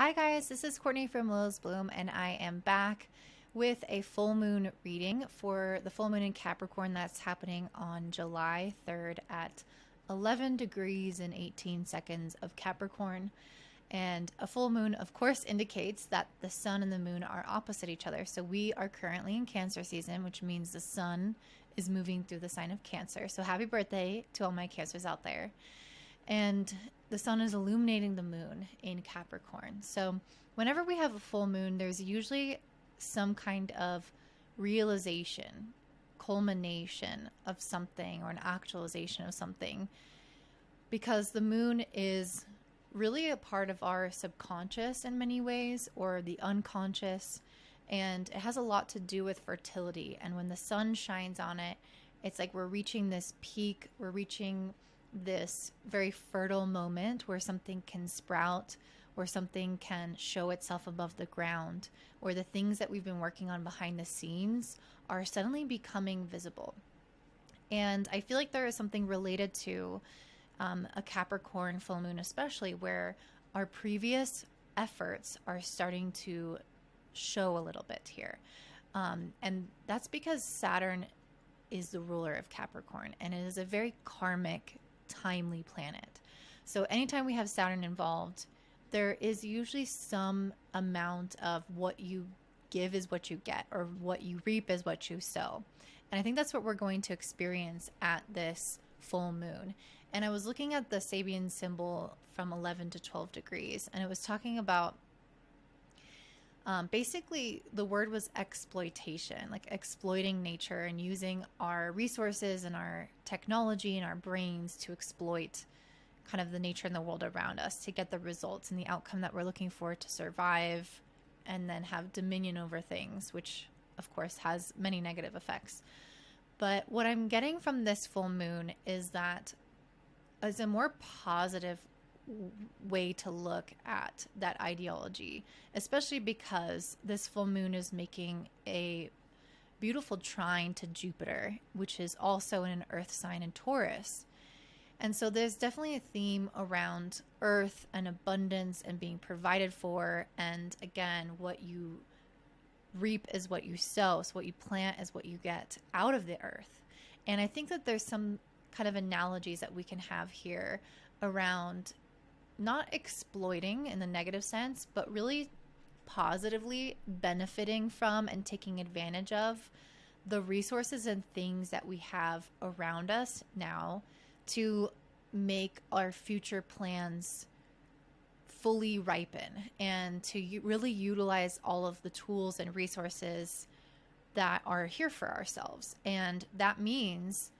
Hi guys, this is Courtney from Lil's Bloom, and I am back with a full moon reading for the full moon in Capricorn that's happening on July 3rd at 11 degrees and 18 seconds of Capricorn. And a full moon, of course, indicates that the sun and the moon are opposite each other. So we are currently in Cancer season, which means the sun is moving through the sign of Cancer. So happy birthday to all my Cancers out there. And the sun is illuminating the moon in Capricorn. So whenever we have a full moon, there's usually some kind of realization, culmination of something, or an actualization of something, because the moon is really a part of our subconscious in many ways, or the unconscious, and it has a lot to do with fertility. And when the sun shines on it, it's like we're reaching this peak, we're reaching this very fertile moment where something can sprout, where something can show itself above the ground, where the things that we've been working on behind the scenes are suddenly becoming visible. And I feel like there is something related to a Capricorn full moon, especially where our previous efforts are starting to show a little bit here. And that's because Saturn is the ruler of Capricorn, and it is a very karmic, timely planet. So anytime we have Saturn involved, there is usually some amount of what you give is what you get, or what you reap is what you sow. And I think that's what we're going to experience at this full moon. And I was looking at the Sabian symbol from 11 to 12 degrees, and it was talking about basically the word was exploitation, like exploiting nature and using our resources and our technology and our brains to exploit kind of the nature and the world around us to get the results and the outcome that we're looking for to survive and then have dominion over things, which of course has many negative effects. But what I'm getting from this full moon is that as a more positive way to look at that ideology, especially because this full moon is making a beautiful trine to Jupiter, which is also in an earth sign in Taurus. And so there's definitely a theme around earth and abundance and being provided for. And again, what you reap is what you sow. So what you plant is what you get out of the earth. And I think that there's some kind of analogies that we can have here around not exploiting in the negative sense, but really positively benefiting from and taking advantage of the resources and things that we have around us now to make our future plans fully ripen and to really utilize all of the tools and resources that are here for ourselves. And that means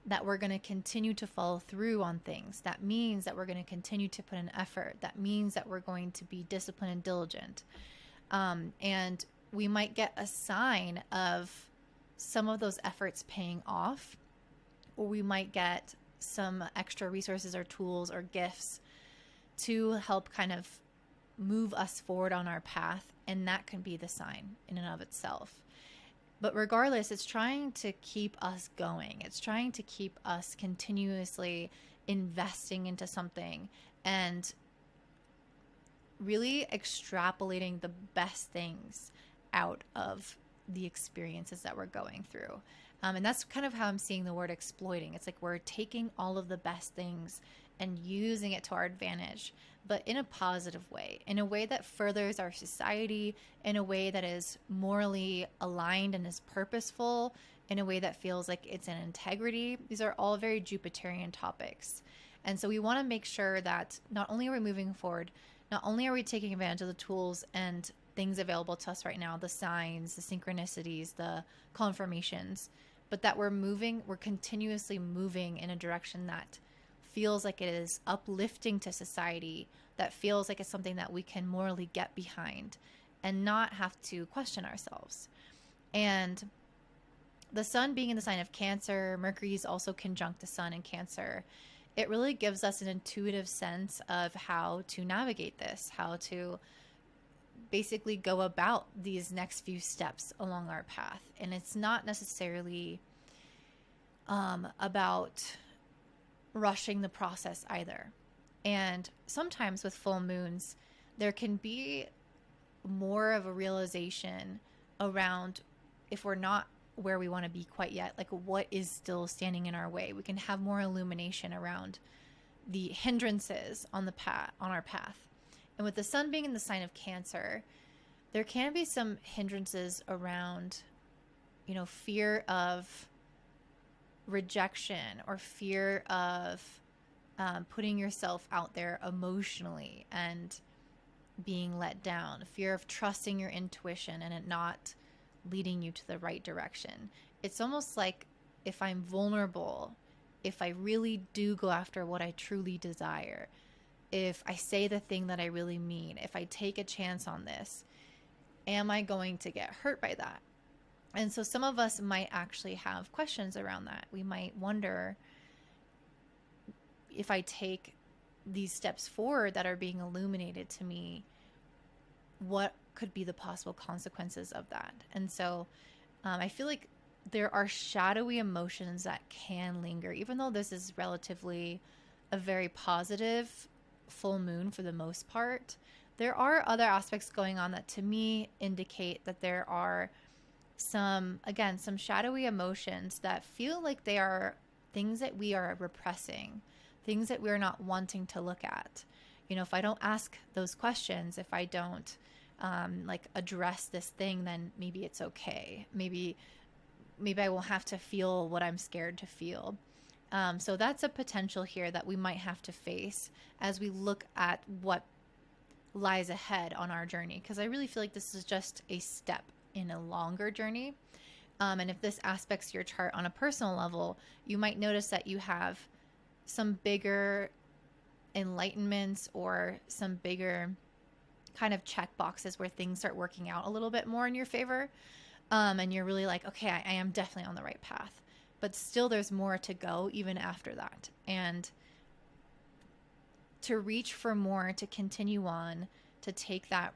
that we're going to continue to follow through on things. That means that we're going to continue to put in effort. That means that we're going to be disciplined and diligent. And we might get a sign of some of those efforts paying off, or we might get some extra resources or tools or gifts to help kind of move us forward on our path. And that can be the sign in and of itself. But regardless, it's trying to keep us going. It's trying to keep us continuously investing into something and really extrapolating the best things out of the experiences that we're going through. And that's kind of how I'm seeing the word exploiting. It's like we're taking all of the best things and using it to our advantage, but in a positive way, in a way that furthers our society, in a way that is morally aligned and is purposeful, in a way that feels like it's an integrity. These are all very Jupiterian topics. And so we want to make sure that not only are we moving forward, not only are we taking advantage of the tools and things available to us right now, the signs, the synchronicities, the confirmations, but that we're continuously moving in a direction that feels like it is uplifting to society, that feels like it's something that we can morally get behind and not have to question ourselves. And the sun being in the sign of Cancer, Mercury is also conjunct the sun in Cancer. It really gives us an intuitive sense of how to navigate this, how to basically go about these next few steps along our path. And it's not necessarily about rushing the process either. And sometimes with full moons, there can be more of a realization around if we're not where we want to be quite yet, like what is still standing in our way. We can have more illumination around the hindrances on our path. And with the sun being in the sign of Cancer, there can be some hindrances around, fear of rejection or fear of putting yourself out there emotionally and being let down, fear of trusting your intuition and it not leading you to the right direction. It's almost like if I'm vulnerable, if I really do go after what I truly desire, if I say the thing that I really mean, if I take a chance on this, am I going to get hurt by that? And so some of us might actually have questions around that. We might wonder, if I take these steps forward that are being illuminated to me, what could be the possible consequences of that? And so I feel like there are shadowy emotions that can linger, even though this is relatively a very positive full moon for the most part. There are other aspects going on that to me indicate that there are some shadowy emotions that feel like they are things that we are repressing, things that we're not wanting to look at. If I don't ask those questions, if I don't address this thing, then maybe it's okay. Maybe I won't have to feel what I'm scared to feel. So that's a potential here that we might have to face as we look at what lies ahead on our journey. Because I really feel like this is just a step in a longer journey. And if this aspects your chart on a personal level, you might notice that you have some bigger enlightenments or some bigger kind of check boxes where things start working out a little bit more in your favor. And you're really like, okay, I am definitely on the right path. But still there's more to go even after that. And to reach for more, to continue on, to take that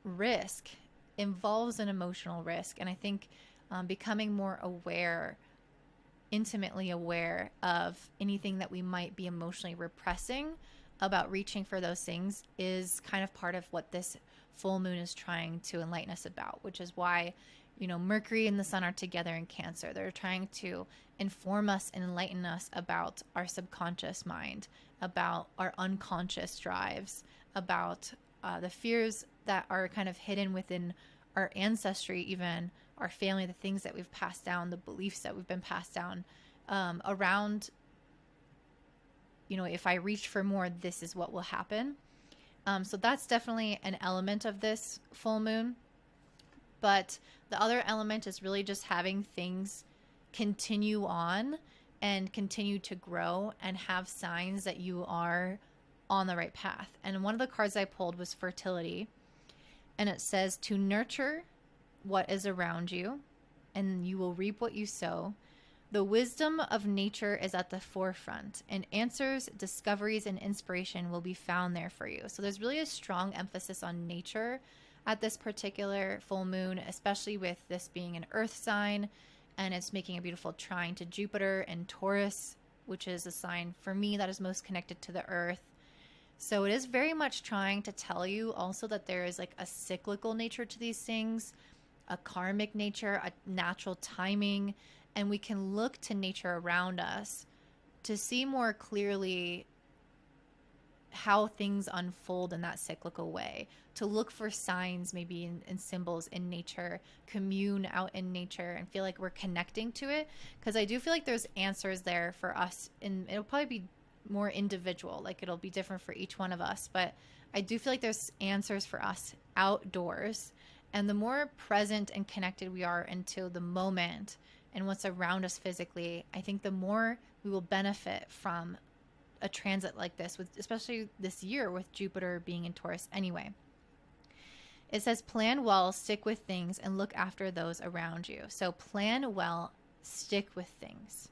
risk involves an emotional risk. And I think becoming more aware, intimately aware of anything that we might be emotionally repressing about reaching for those things is kind of part of what this full moon is trying to enlighten us about, which is why, Mercury and the sun are together in Cancer. They're trying to inform us and enlighten us about our subconscious mind, about our unconscious drives, about the fears that are kind of hidden within our ancestry, even our family, the things that we've passed down, the beliefs that we've been passed down around, if I reach for more, this is what will happen. So that's definitely an element of this full moon. But the other element is really just having things continue on and continue to grow and have signs that you are on the right path. And one of the cards I pulled was fertility. And it says to nurture what is around you, and you will reap what you sow. The wisdom of nature is at the forefront, and answers, discoveries, and inspiration will be found there for you. So there's really a strong emphasis on nature at this particular full moon, especially with this being an earth sign, and it's making a beautiful trine to Jupiter and Taurus, which is a sign for me that is most connected to the earth. So it is very much trying to tell you also that there is like a cyclical nature to these things, a karmic nature, a natural timing, and we can look to nature around us to see more clearly how things unfold in that cyclical way, to look for signs maybe in symbols in nature, commune out in nature and feel like we're connecting to it. Because I do feel like there's answers there for us, and it'll probably be more individual, like it'll be different for each one of us, but I do feel like there's answers for us outdoors. And the more present and connected we are into the moment and what's around us physically, I think the more we will benefit from a transit like this, with especially this year with Jupiter being in Taurus anyway. It says plan well, stick with things, and look after those around you. So plan well, stick with things.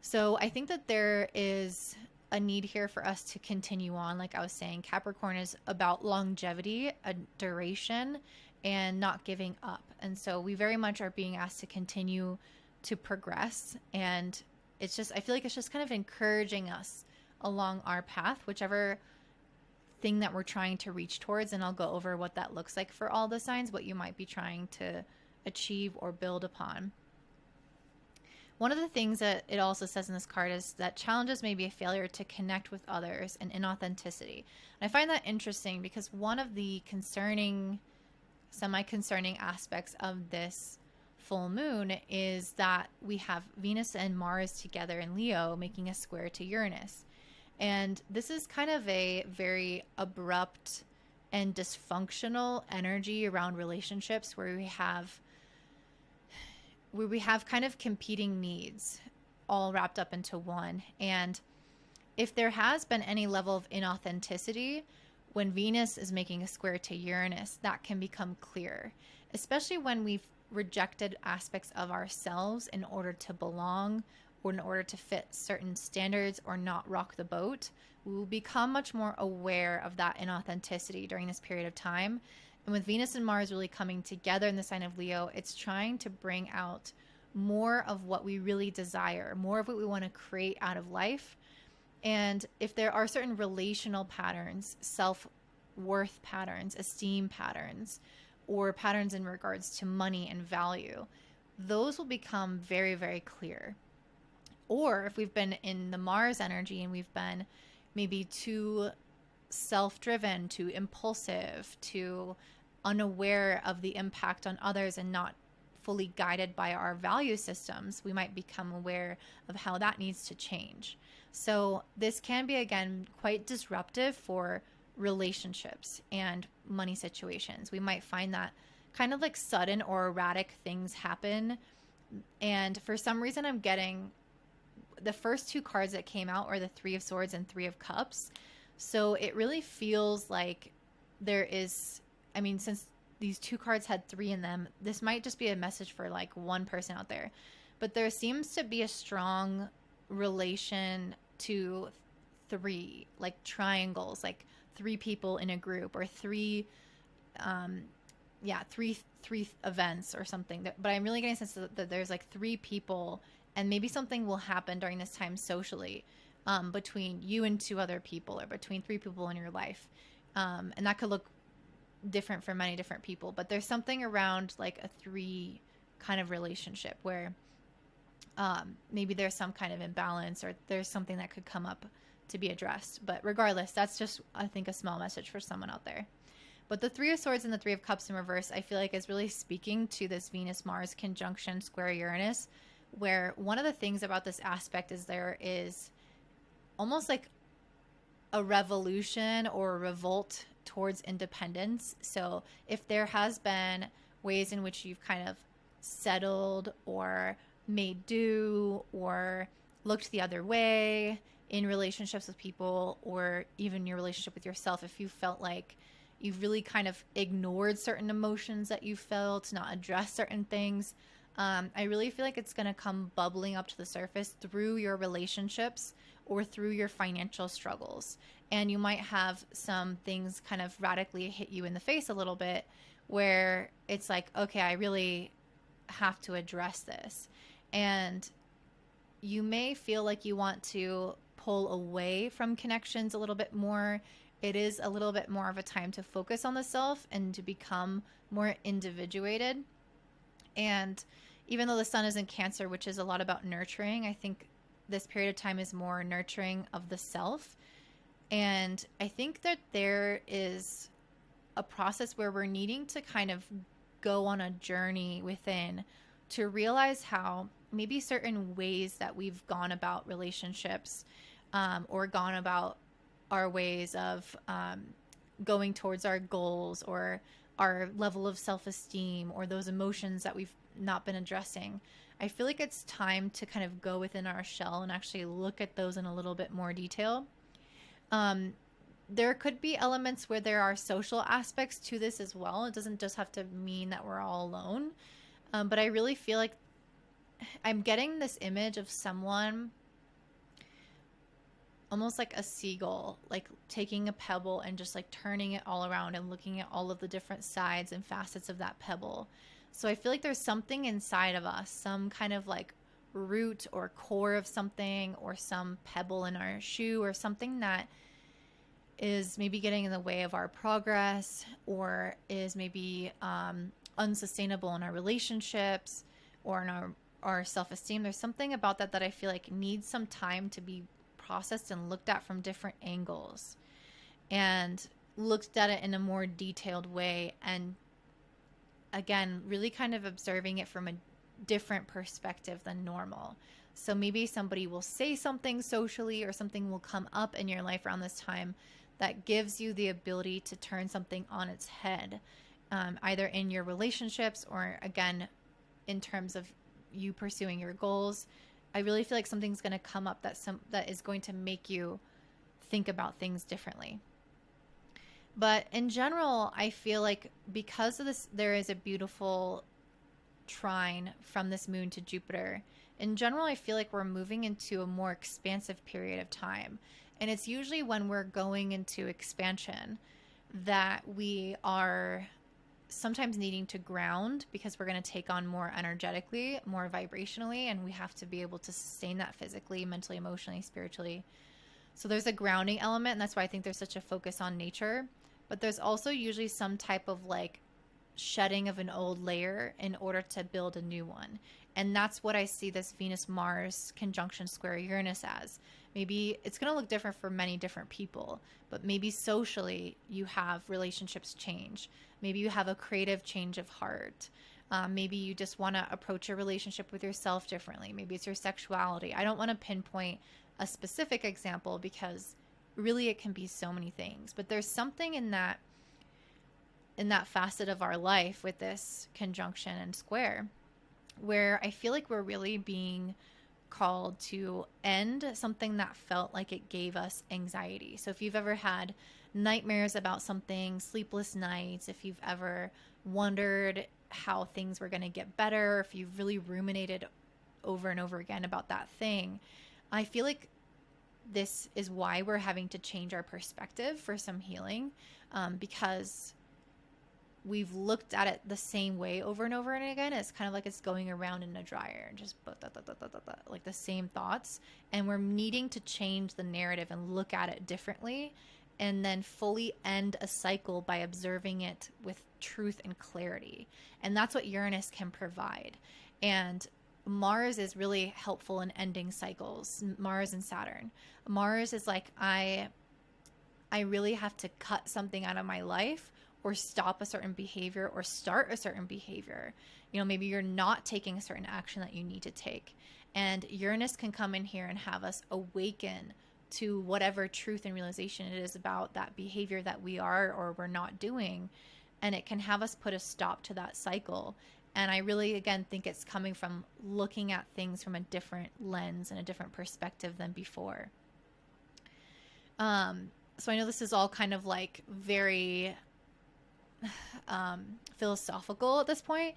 So I think that there is a need here for us to continue on. Like I was saying, Capricorn is about longevity, a duration, and not giving up. And so we very much are being asked to continue to progress. And it's just, I feel like it's just kind of encouraging us along our path, whichever thing that we're trying to reach towards. And I'll go over what that looks like for all the signs, what you might be trying to achieve or build upon. One of the things that it also says in this card is that challenges may be a failure to connect with others and inauthenticity. And I find that interesting because one of the semi-concerning aspects of this full moon is that we have Venus and Mars together in Leo making a square to Uranus. And this is kind of a very abrupt and dysfunctional energy around relationships where we have kind of competing needs all wrapped up into one. And if there has been any level of inauthenticity, when Venus is making a square to Uranus, that can become clear, especially when we've rejected aspects of ourselves in order to belong or in order to fit certain standards or not rock the boat. We will become much more aware of that inauthenticity during this period of time. And with Venus and Mars really coming together in the sign of Leo, it's trying to bring out more of what we really desire, more of what we want to create out of life. And if there are certain relational patterns, self-worth patterns, esteem patterns, or patterns in regards to money and value, those will become very, very clear. Or if we've been in the Mars energy and we've been maybe too self-driven, too impulsive, too unaware of the impact on others and not fully guided by our value systems, we might become aware of how that needs to change. So this can be, again, quite disruptive for relationships and money situations. We might find that kind of like sudden or erratic things happen. And for some reason, I'm getting the first two cards that came out are the Three of Swords and Three of Cups. So it really feels like there is, I mean, since these two cards had three in them, this might just be a message for like one person out there. But there seems to be a strong relation to three, like triangles, like three people in a group, or three events or something. But I'm really getting a sense that there's like three people, and maybe something will happen during this time socially between you and two other people, or between three people in your life. And that could look different for many different people, but there's something around like a three kind of relationship where maybe there's some kind of imbalance, or there's something that could come up to be addressed. But regardless, that's just, I think, a small message for someone out there. But the Three of Swords and the Three of Cups in reverse, I feel like is really speaking to this Venus-Mars conjunction square Uranus, where one of the things about this aspect is there is almost like a revolution or a revolt towards independence. So if there has been ways in which you've kind of settled or made do or looked the other way in relationships with people, or even your relationship with yourself, if you felt like you've really kind of ignored certain emotions that you felt, not addressed certain things, I really feel like it's going to come bubbling up to the surface through your relationships or through your financial struggles. And you might have some things kind of radically hit you in the face a little bit, where it's like, okay, I really have to address this. And you may feel like you want to pull away from connections a little bit more. It is a little bit more of a time to focus on the self and to become more individuated. And even though the sun is in Cancer, which is a lot about nurturing, I think this period of time is more nurturing of the self. And I think that there is a process where we're needing to kind of go on a journey within to realize how maybe certain ways that we've gone about relationships or gone about our ways of going towards our goals, or our level of self-esteem, or those emotions that we've not been addressing. I feel like it's time to kind of go within our shell and actually look at those in a little bit more detail. There could be elements where there are social aspects to this as well. It doesn't just have to mean that we're all alone. But I really feel like I'm getting this image of someone almost like a seagull, like taking a pebble and just like turning it all around and looking at all of the different sides and facets of that pebble. So I feel like there's something inside of us, some kind of like root or core of something, or some pebble in our shoe, or something that is maybe getting in the way of our progress, or is maybe unsustainable in our relationships or in our self-esteem. There's something about that that I feel like needs some time to be processed and looked at from different angles, and looked at it in a more detailed way, and again, really kind of observing it from a different perspective than normal. So maybe somebody will say something socially, or something will come up in your life around this time that gives you the ability to turn something on its head, either in your relationships or, again, in terms of you pursuing your goals. I really feel like something's going to come up that is going to make you think about things differently. But in general, I feel like because of this, there is a beautiful trine from this moon to Jupiter. In general, I feel like we're moving into a more expansive period of time. And it's usually when we're going into expansion that we are sometimes needing to ground, because we're going to take on more energetically, more vibrationally, and we have to be able to sustain that physically, mentally, emotionally, spiritually. So there's a grounding element, and that's why I think there's such a focus on nature. But there's also usually some type of like shedding of an old layer in order to build a new one. And that's what I see this Venus-Mars conjunction square Uranus as. Maybe it's going to look different for many different people, but maybe socially you have relationships change. Maybe you have a creative change of heart. Maybe you just want to approach a relationship with yourself differently. Maybe it's your sexuality. I don't want to pinpoint a specific example, because really it can be so many things. But there's something in that facet of our life with this conjunction and square where I feel like we're really being called to end something that felt like it gave us anxiety. So if you've ever had nightmares about something, sleepless nights, if you've ever wondered how things were going to get better, if you've really ruminated over and over again about that thing, I feel like this is why we're having to change our perspective for some healing, because we've looked at it the same way over and over and again. It's kind of like it's going around in a dryer and just like the same thoughts. And we're needing to change the narrative and look at it differently, and then fully end a cycle by observing it with truth and clarity. And that's what Uranus can provide. And Mars is really helpful in ending cycles. Mars and Saturn. Mars is like, I really have to cut something out of my life, or stop a certain behavior, or start a certain behavior. You know, maybe you're not taking a certain action that you need to take. And Uranus can come in here and have us awaken to whatever truth and realization it is about that behavior that we are or we're not doing. And it can have us put a stop to that cycle. And I really, again, think it's coming from looking at things from a different lens and a different perspective than before. So I know this is all kind of like very philosophical at this point,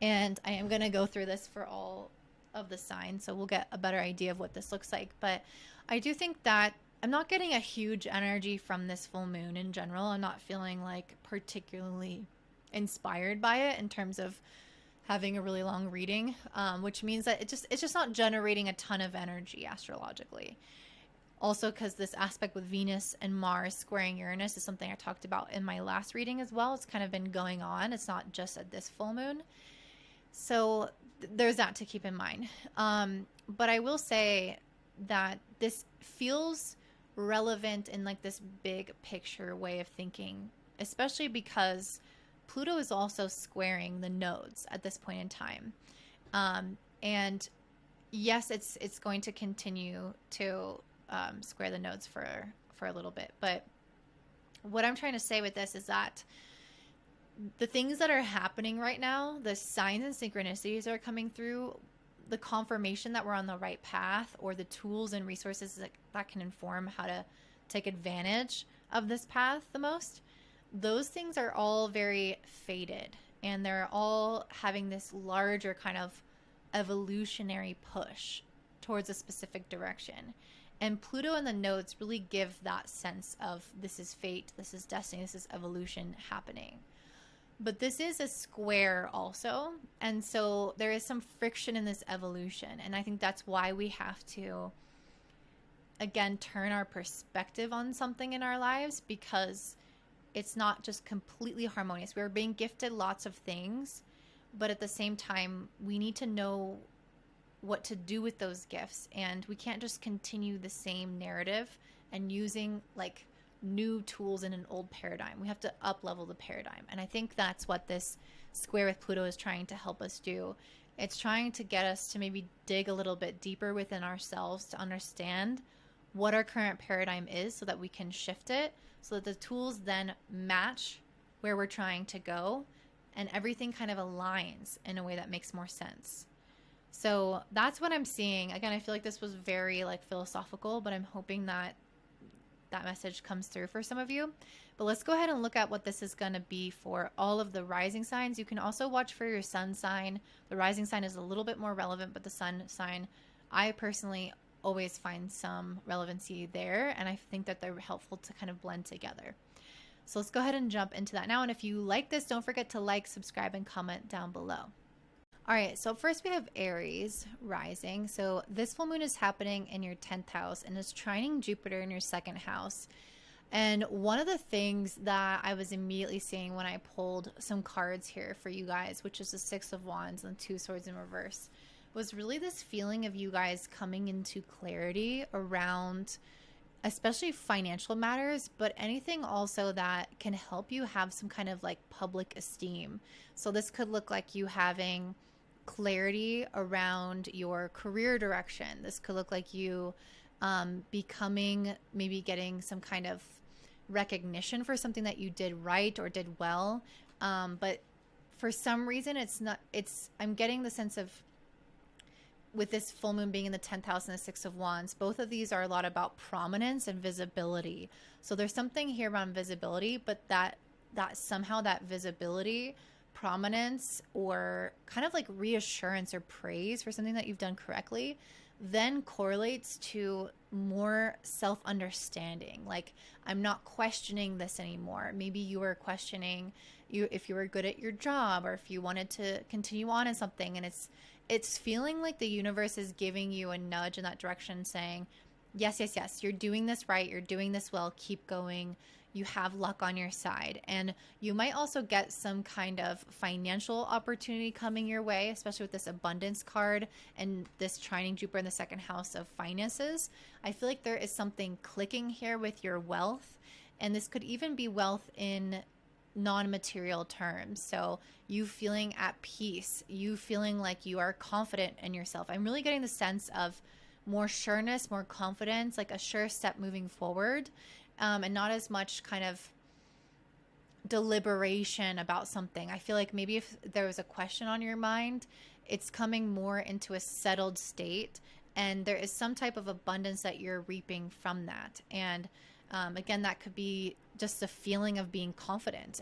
and I am going to go through this for all of the signs, so we'll get a better idea of what this looks like. But I do think that I'm not getting a huge energy from this full moon in general. I'm not feeling like particularly inspired by it in terms of having a really long reading, which means that it's just not generating a ton of energy astrologically. Also, because this aspect with Venus and Mars squaring Uranus is something I talked about in my last reading as well. It's kind of been going on. It's not just at this full moon. So there's that to keep in mind. But I will say that this feels relevant in like this big picture way of thinking, especially because Pluto is also squaring the nodes at this point in time. And yes, it's going to continue to square the nodes for a little bit. But what I'm trying to say with this is that the things that are happening right now, the signs and synchronicities that are coming through, the confirmation that we're on the right path, or the tools and resources that can inform how to take advantage of this path the most, those things are all very faded, and they're all having this larger kind of evolutionary push towards a specific direction. And Pluto and the nodes really give that sense of this is fate, this is destiny, this is evolution happening. But this is a square also. And so there is some friction in this evolution. And I think that's why we have to again, turn our perspective on something in our lives, because it's not just completely harmonious. We're being gifted lots of things, but at the same time, we need to know what to do with those gifts. And we can't just continue the same narrative and using like new tools in an old paradigm. We have to up level the paradigm. And I think that's what this square with Pluto is trying to help us do. It's trying to get us to maybe dig a little bit deeper within ourselves to understand what our current paradigm is, so that we can shift it, so that the tools then match where we're trying to go, and everything kind of aligns in a way that makes more sense. So that's what I'm seeing. Again, I feel like this was very like philosophical, but I'm hoping that that message comes through for some of you. But let's go ahead and look at what this is going to be for all of the rising signs. You can also watch for your sun sign. The rising sign is a little bit more relevant, but the sun sign, I personally always find some relevancy there, and I think that they're helpful to kind of blend together. So let's go ahead and jump into that now. And if you like this, don't forget to like, subscribe, and comment down below. All right, so first we have Aries Rising. So this full moon is happening in your 10th house and is trining Jupiter in your 2nd house. And one of the things that I was immediately seeing when I pulled some cards here for you guys, which is the 6 of Wands and 2 Swords in reverse, was really this feeling of you guys coming into clarity around especially financial matters, but anything also that can help you have some kind of like public esteem. So this could look like you having clarity around your career direction. This could look like you becoming, maybe getting some kind of recognition for something that you did right or did well. But for some reason, I'm getting the sense of, with this full moon being in the 10th house and the 6 of Wands, both of these are a lot about prominence and visibility. So there's something here around visibility, but that somehow that visibility, prominence, or kind of like reassurance or praise for something that you've done correctly then correlates to more self-understanding. Like, I'm not questioning this anymore. Maybe you were questioning if you were good at your job, or if you wanted to continue on in something, and it's feeling like the universe is giving you a nudge in that direction, saying, yes, you're doing this right. You're doing this well. Keep going. You have luck on your side. And you might also get some kind of financial opportunity coming your way, especially with this abundance card and this trining Jupiter in the 2nd house of finances. I feel like there is something clicking here with your wealth. And this could even be wealth in non-material terms. So you feeling at peace, you feeling like you are confident in yourself. I'm really getting the sense of more sureness, more confidence, like a sure step moving forward, and not as much kind of deliberation about something. I feel like maybe if there was a question on your mind, it's coming more into a settled state, and there is some type of abundance that you're reaping from that. And again, that could be just a feeling of being confident,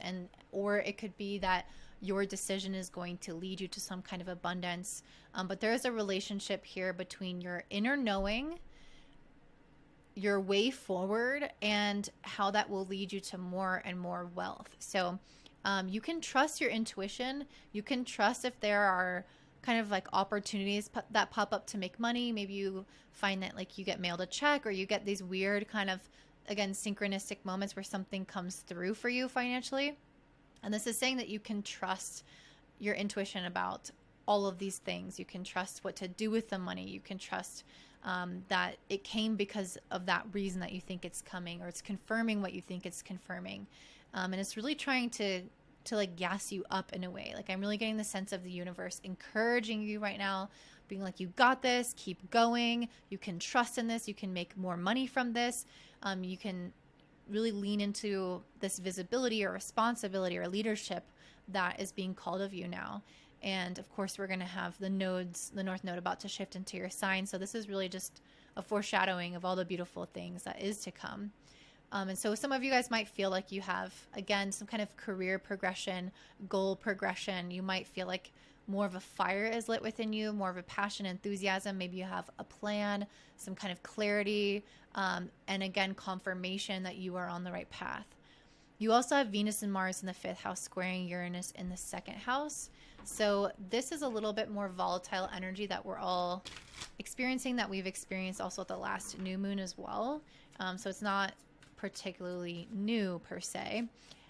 or it could be that your decision is going to lead you to some kind of abundance. But there is a relationship here between your inner knowing, your way forward, and how that will lead you to more and more wealth. So you can trust your intuition. You can trust if there are kind of like opportunities that pop up to make money. Maybe you find that like you get mailed a check, or you get these weird kind of, again, synchronistic moments where something comes through for you financially. And this is saying that you can trust your intuition about all of these things. You can trust what to do with the money. You can trust that it came because of that reason that you think it's coming, or it's confirming what you think it's confirming. And it's really trying to like gas you up in a way. Like, I'm really getting the sense of the universe encouraging you right now, being like, you got this, keep going. You can trust in this. You can make more money from this. You can really lean into this visibility or responsibility or leadership that is being called of you now. And of course, we're going to have the nodes, the North Node about to shift into your sign. So this is really just a foreshadowing of all the beautiful things that is to come. And so some of you guys might feel like you have, again, some kind of career progression, goal progression. You might feel like more of a fire is lit within you, more of a passion, enthusiasm. Maybe you have a plan, some kind of clarity, and again, confirmation that you are on the right path. You also have Venus and Mars in the 5th house squaring Uranus in the 2nd house. So this is a little bit more volatile energy that we're all experiencing, that we've experienced also at the last new moon as well. So it's not particularly new per se.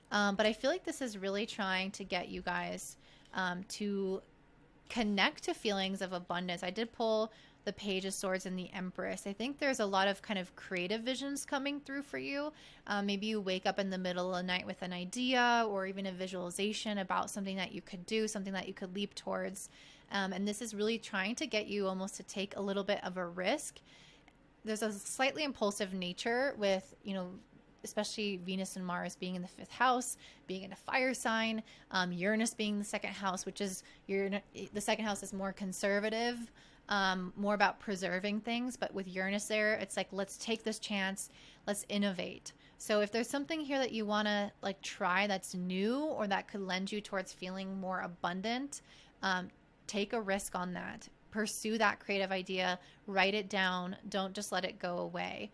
But I feel like this is really trying to get you guys to connect to feelings of abundance. I did pull the Page of Swords and the Empress. I think there's a lot of kind of creative visions coming through for you. Maybe you wake up in the middle of the night with an idea or even a visualization about something that you could do, something that you could leap towards. And this is really trying to get you almost to take a little bit of a risk. There's a slightly impulsive nature with, you know, especially Venus and Mars being in the 5th house, being in a fire sign, Uranus being the 2nd house, which is the 2nd house is more conservative, more about preserving things. But with Uranus there, it's like, let's take this chance, let's innovate. So if there's something here that you want to like try that's new or that could lend you towards feeling more abundant, take a risk on that. Pursue that creative idea, write it down, don't just let it go away.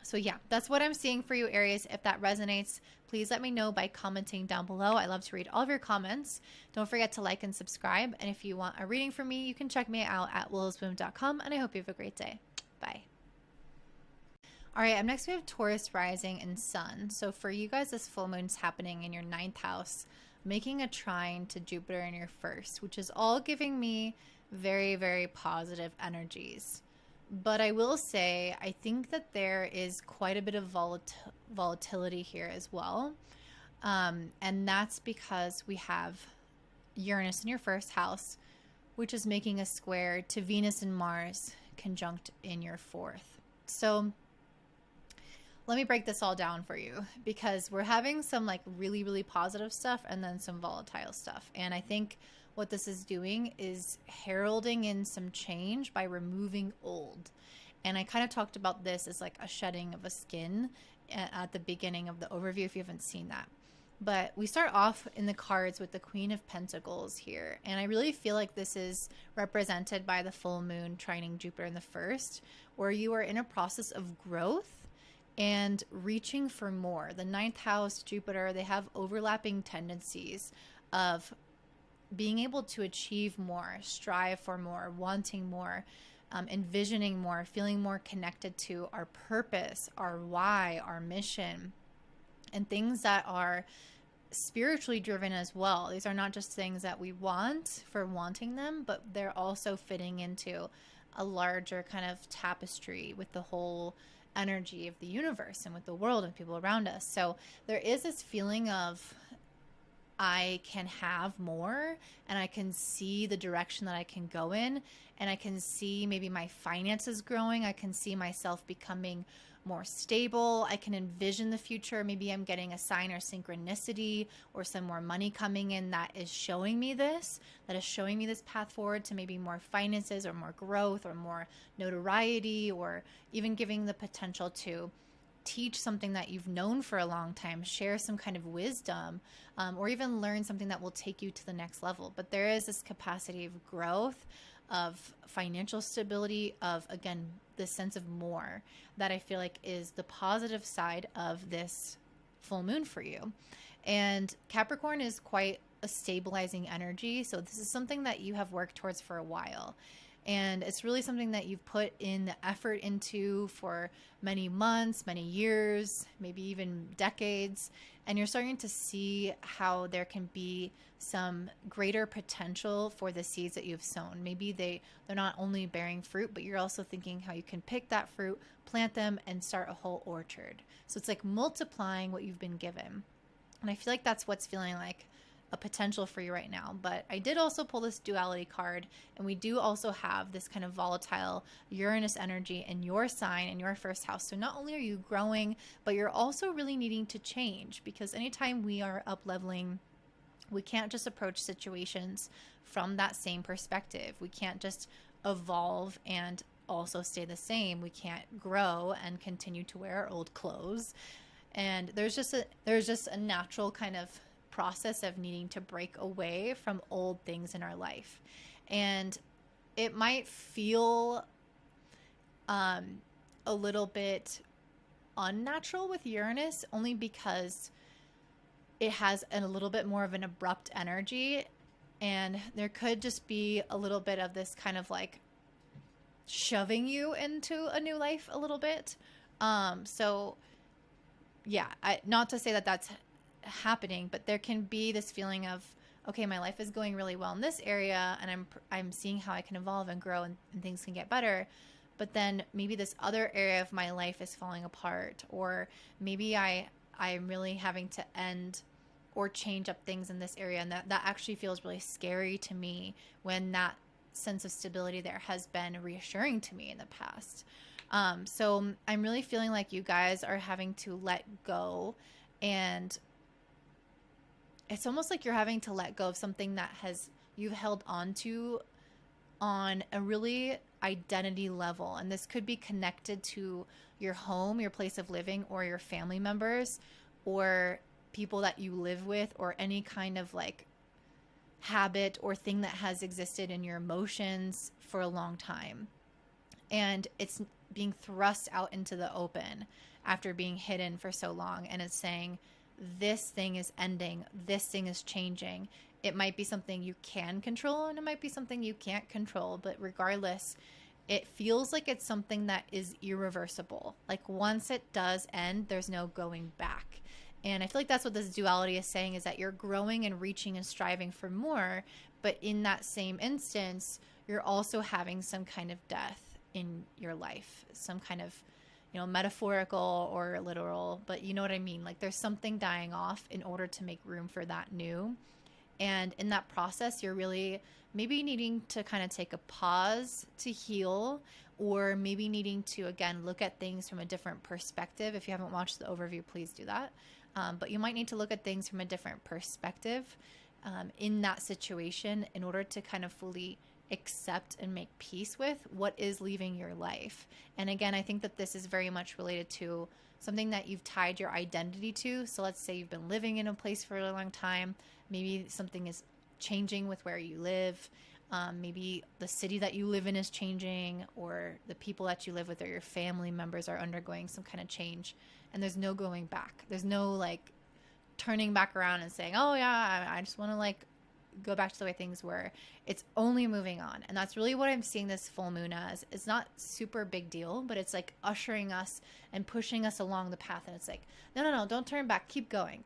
So yeah, that's what I'm seeing for you, Aries. If that resonates, please let me know by commenting down below. I love to read all of your comments. Don't forget to like and subscribe. And if you want a reading from me, you can check me out at willowsbloom.com. And I hope you have a great day. Bye. All right, up next we have Taurus Rising and Sun. So for you guys, this full moon's happening in your 9th house, making a trine to Jupiter in your 1st, which is all giving me very, very positive energies. But I will say, I think that there is quite a bit of volatility here as well. And that's because we have Uranus in your 1st house, which is making a square to Venus and Mars conjunct in your 4th. So let me break this all down for you, because we're having some like really, really positive stuff and then some volatile stuff. And I think what this is doing is heralding in some change by removing old. And I kind of talked about this as like a shedding of a skin at the beginning of the overview if you haven't seen that. But we start off in the cards with the Queen of Pentacles here. And I really feel like this is represented by the full moon trining Jupiter in the 1st, where you are in a process of growth and reaching for more. The 9th house, Jupiter, they have overlapping tendencies of being able to achieve more, strive for more, wanting more, envisioning more, feeling more connected to our purpose, our why, our mission, and things that are spiritually driven as well. These are not just things that we want for wanting them, but they're also fitting into a larger kind of tapestry with the whole energy of the universe and with the world and people around us. So there is this feeling of I can have more, and I can see the direction that I can go in, and I can see maybe my finances growing. I can see myself becoming more stable. I can envision the future. Maybe I'm getting a sign or synchronicity or some more money coming in that is showing me this, path forward to maybe more finances or more growth or more notoriety, or even giving the potential to teach something that you've known for a long time, share some kind of wisdom, or even learn something that will take you to the next level. But there is this capacity of growth, of financial stability, of, again, this sense of more that I feel like is the positive side of this full moon for you. And Capricorn is quite a stabilizing energy. So this is something that you have worked towards for a while. And it's really something that you've put in the effort into for many months, many years, maybe even decades. And you're starting to see how there can be some greater potential for the seeds that you've sown. Maybe they're not only bearing fruit, but you're also thinking how you can pick that fruit, plant them, and start a whole orchard. So it's like multiplying what you've been given. And I feel like that's what's feeling like a potential for you right now. But I did also pull this duality card, and we do also have this kind of volatile Uranus energy in your sign, in your 1st house. So not only are you growing, but you're also really needing to change, because anytime we are up leveling, we can't just approach situations from that same perspective. We can't just evolve and also stay the same. We can't grow and continue to wear our old clothes. And there's just a natural kind of process of needing to break away from old things in our life. And it might feel a little bit unnatural with Uranus, only because it has a little bit more of an abrupt energy, and there could just be a little bit of this kind of like shoving you into a new life a little bit. So yeah, not to say that that's happening, but there can be this feeling of, okay, my life is going really well in this area, and I'm seeing how I can evolve and grow, and things can get better. But then maybe this other area of my life is falling apart, or maybe I'm really having to end or change up things in this area, and that actually feels really scary to me when that sense of stability there has been reassuring to me in the past. So I'm really feeling like you guys are having to let go, and it's almost like you're having to let go of something that you've held on to on a really identity level. And this could be connected to your home, your place of living, or your family members, or people that you live with, or any kind of like habit or thing that has existed in your emotions for a long time. And it's being thrust out into the open after being hidden for so long. And it's saying, this thing is ending. This thing is changing. It might be something you can control, and it might be something you can't control. But regardless, it feels like it's something that is irreversible. Like once it does end, there's no going back. And I feel like that's what this duality is saying, is that you're growing and reaching and striving for more. But in that same instance, you're also having some kind of death in your life, some kind of, metaphorical or literal, but you know what I mean? Like there's something dying off in order to make room for that new. And in that process, you're really maybe needing to kind of take a pause to heal, or maybe needing to, again, look at things from a different perspective. If you haven't watched the overview, please do that. But you might need to look at things from a different perspective in that situation in order to kind of fully accept and make peace with what is leaving your life. And again, I think that this is very much related to something that you've tied your identity to. So let's say you've been living in a place for a long time. Maybe something is changing with where you live. Maybe the city that you live in is changing, or the people that you live with or your family members are undergoing some kind of change. And there's no going back. There's no like turning back around and saying, oh yeah, I just want to like go back to the way things were. It's only moving on. And that's really what I'm seeing this full moon as. It's not super big deal, but it's like ushering us and pushing us along the path. And it's like, no, don't turn back. Keep going.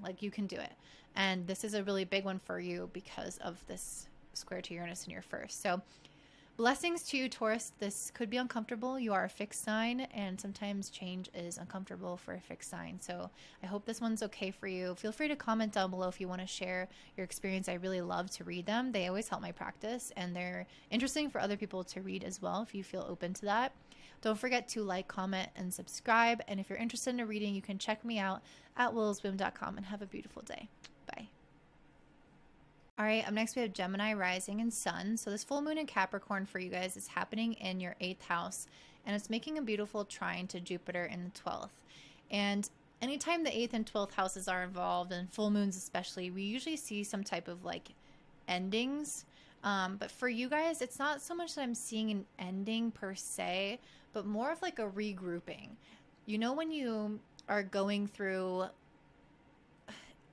Like you can do it. And this is a really big one for you because of this square to Uranus in your first. So blessings to you, Taurus. This could be uncomfortable. You are a fixed sign, and sometimes change is uncomfortable for a fixed sign. So I hope this one's okay for you. Feel free to comment down below if you want to share your experience. I really love to read them. They always help my practice, and they're interesting for other people to read as well if you feel open to that. Don't forget to like, comment, and subscribe. And if you're interested in a reading, you can check me out at willowswim.com, and have a beautiful day. Bye. All right, up next we have Gemini Rising and Sun. So this full moon in Capricorn for you guys is happening in your 8th house, and it's making a beautiful trine to Jupiter in the 12th. And anytime the 8th and 12th houses are involved, and full moons especially, we usually see some type of like endings. But for you guys, it's not so much that I'm seeing an ending per se, but more of like a regrouping. You know, when you are going through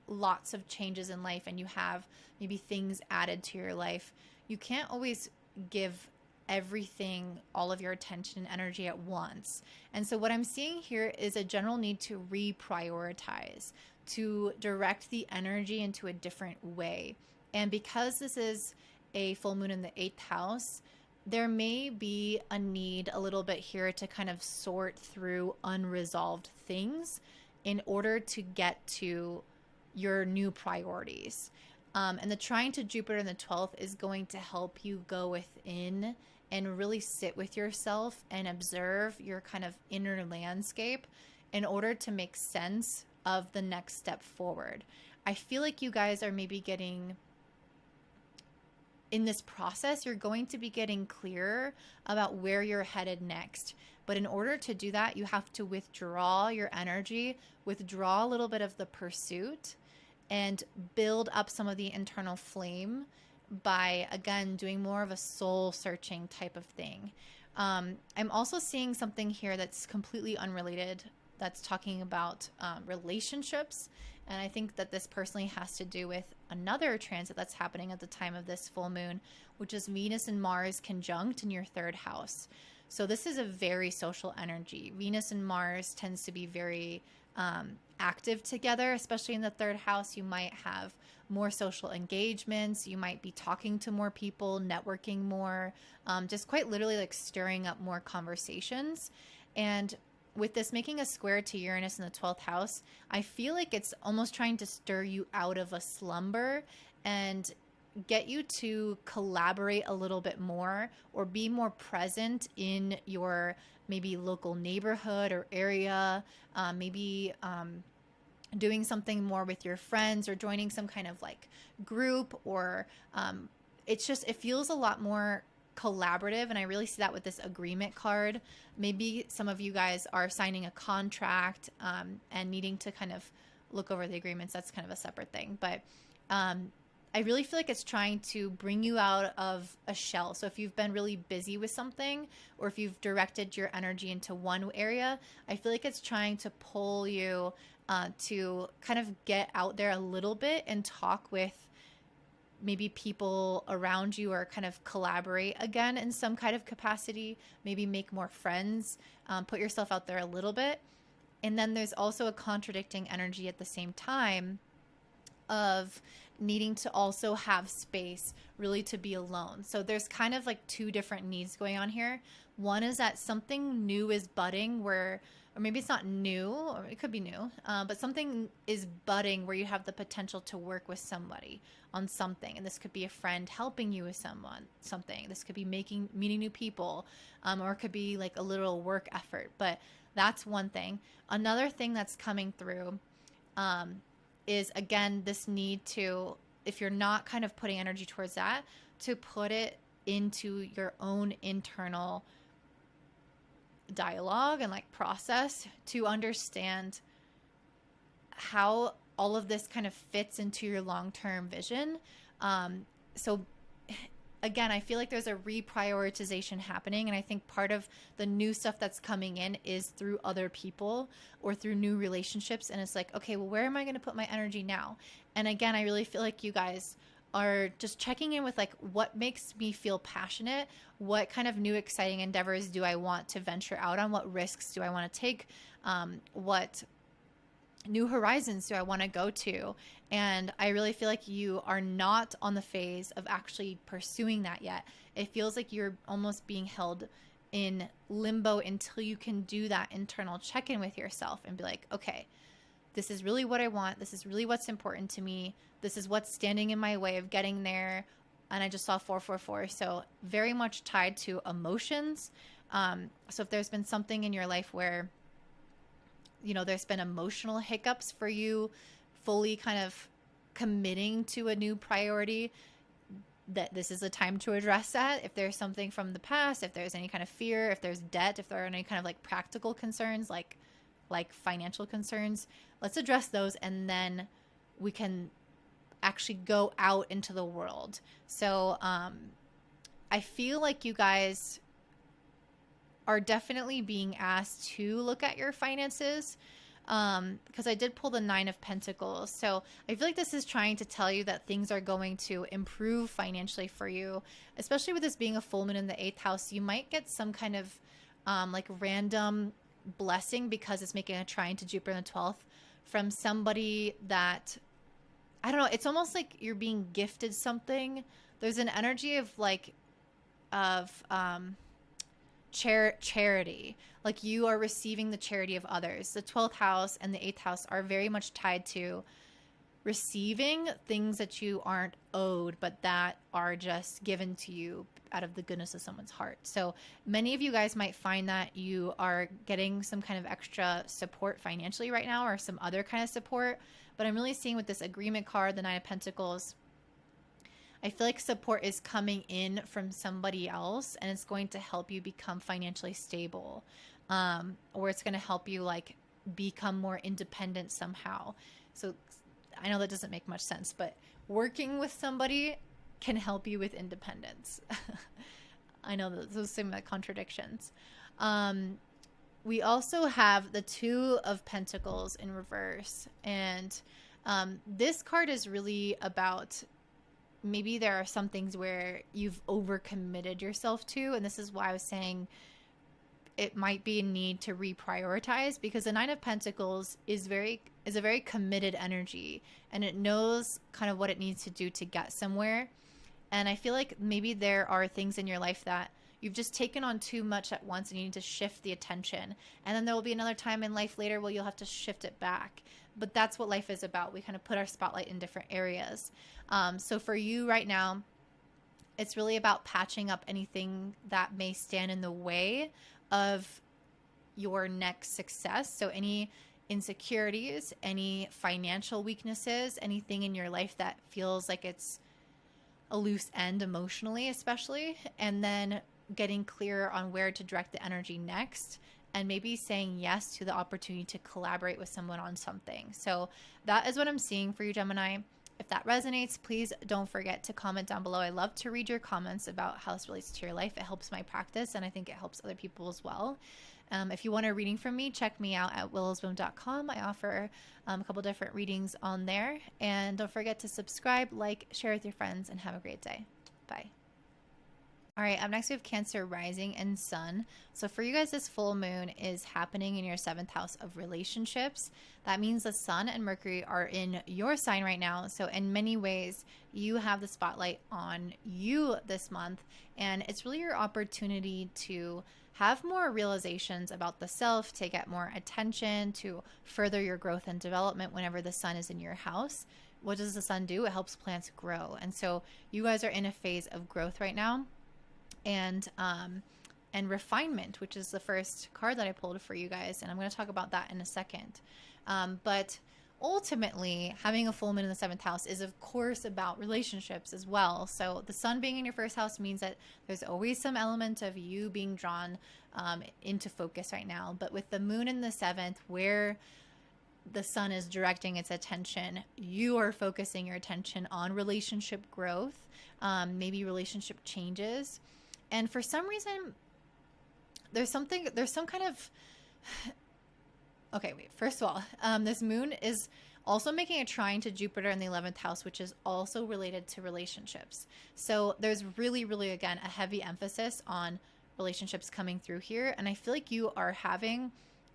lots of changes in life and you have maybe things added to your life, you can't always give everything all of your attention and energy at once. And so what I'm seeing here is a general need to reprioritize, to direct the energy into a different way. And because this is a full moon in the 8th house, there may be a need a little bit here to kind of sort through unresolved things in order to get to your new priorities. And the trine to Jupiter in the 12th is going to help you go within and really sit with yourself and observe your kind of inner landscape in order to make sense of the next step forward. I feel like you guys are maybe getting, in this process, you're going to be getting clearer about where you're headed next. But in order to do that, you have to withdraw your energy, withdraw a little bit of the pursuit, and build up some of the internal flame by, again, doing more of a soul searching type of thing. I'm also seeing something here that's completely unrelated that's talking about relationships. And I think that this personally has to do with another transit that's happening at the time of this full moon, which is Venus and Mars conjunct in your third house. So this is a very social energy. Venus and Mars tends to be very active together, especially in the third house. You might have more social engagements. You might be talking to more people, networking more, just quite literally like stirring up more conversations. And with this making a square to Uranus in the 12th house, I feel like it's almost trying to stir you out of a slumber and get you to collaborate a little bit more or be more present in your maybe local neighborhood or area, maybe doing something more with your friends or joining some kind of like group, or it's just, it feels a lot more collaborative. And I really see that with this agreement card. Maybe some of you guys are signing a contract and needing to kind of look over the agreements. That's kind of a separate thing. But I really feel like it's trying to bring you out of a shell. So if you've been really busy with something, or if you've directed your energy into one area, I feel like it's trying to pull you to kind of get out there a little bit and talk with maybe people around you, or kind of collaborate again in some kind of capacity, maybe make more friends, put yourself out there a little bit. And then there's also a contradicting energy at the same time of needing to also have space really to be alone. So there's kind of like two different needs going on here. One is that something new is budding where, or maybe it's not new, or it could be new, but something is budding where you have the potential to work with somebody on something. And this could be a friend helping you with something. This could be meeting new people, or it could be like a little work effort. But that's one thing. Another thing that's coming through is, again, this need to, if you're not kind of putting energy towards that, to put it into your own internal dialogue and like process to understand how all of this kind of fits into your long-term vision. So again, I feel like there's a reprioritization happening. And I think part of the new stuff that's coming in is through other people or through new relationships. And it's like, okay, well, where am I going to put my energy now? And again, I really feel like you guys are just checking in with like, what makes me feel passionate? What kind of new exciting endeavors do I want to venture out on? What risks do I want to take? What new horizons do I want to go to? And I really feel like you are not on the phase of actually pursuing that yet. It feels like you're almost being held in limbo until you can do that internal check-in with yourself and be like, okay, this is really what I want. This is really what's important to me. This is what's standing in my way of getting there. And I just saw 444. So very much tied to emotions. So if there's been something in your life where, you know, there's been emotional hiccups for you fully kind of committing to a new priority, that this is a time to address that. If there's something from the past, if there's any kind of fear, if there's debt, if there are any kind of like practical concerns, like financial concerns, let's address those. And then we can actually go out into the world. So I feel like you guys are definitely being asked to look at your finances, because I did pull the 9 of Pentacles. So I feel like this is trying to tell you that things are going to improve financially for you, especially with this being a full moon in the 8th house. You might get some kind of like random blessing because it's making a trine to Jupiter in the 12th from somebody that, I don't know, it's almost like you're being gifted something. There's an energy of like, charity, like you are receiving the charity of others. The 12th house and the 8th house are very much tied to receiving things that you aren't owed, but that are just given to you out of the goodness of someone's heart. So many of you guys might find that you are getting some kind of extra support financially right now, or some other kind of support. But I'm really seeing with this agreement card, the 9 of Pentacles, I feel like support is coming in from somebody else, and it's going to help you become financially stable, or it's going to help you like become more independent somehow. So I know that doesn't make much sense, but working with somebody can help you with independence. I know that those seem like contradictions. we also have the Two of Pentacles in reverse. And this card is really about, maybe there are some things where you've overcommitted yourself to. And this is why I was saying it might be a need to reprioritize, because the Nine of Pentacles is a very committed energy, and it knows kind of what it needs to do to get somewhere. And I feel like maybe there are things in your life that you've just taken on too much at once and you need to shift the attention. And then there will be another time in life later where you'll have to shift it back. But that's what life is about. We kind of put our spotlight in different areas. So for you right now, it's really about patching up anything that may stand in the way of your next success. So any insecurities, any financial weaknesses, anything in your life that feels like it's a loose end emotionally, especially, and then getting clear on where to direct the energy next, and maybe saying yes to the opportunity to collaborate with someone on something. So that is what I'm seeing for you, Gemini. If that resonates, please don't forget to comment down below. I love to read your comments about how this relates to your life. It helps my practice, and I think it helps other people as well. If you want a reading from me, check me out at willowsboom.com. I offer a couple different readings on there. And don't forget to subscribe, like, share with your friends, and have a great day. Bye. All right, up next we have Cancer Rising and Sun. So for you guys, this full moon is happening in your 7th house of relationships. That means the Sun and Mercury are in your sign right now. So in many ways, you have the spotlight on you this month. And it's really your opportunity to have more realizations about the self, to get more attention, to further your growth and development whenever the Sun is in your house. What does the Sun do? It helps plants grow. And so you guys are in a phase of growth right now. And refinement, which is the first card that I pulled for you guys. And I'm going to talk about that in a second. But ultimately, having a full moon in the 7th house is, of course, about relationships as well. So the Sun being in your 1st house means that there's always some element of you being drawn into focus right now. But with the moon in the 7th, where the Sun is directing its attention, you are focusing your attention on relationship growth, maybe relationship changes. And for some reason, there's some kind of, okay, wait, first of all, this moon is also making a trine to Jupiter in the 11th house, which is also related to relationships. So there's really, really, again, a heavy emphasis on relationships coming through here. And I feel like you are having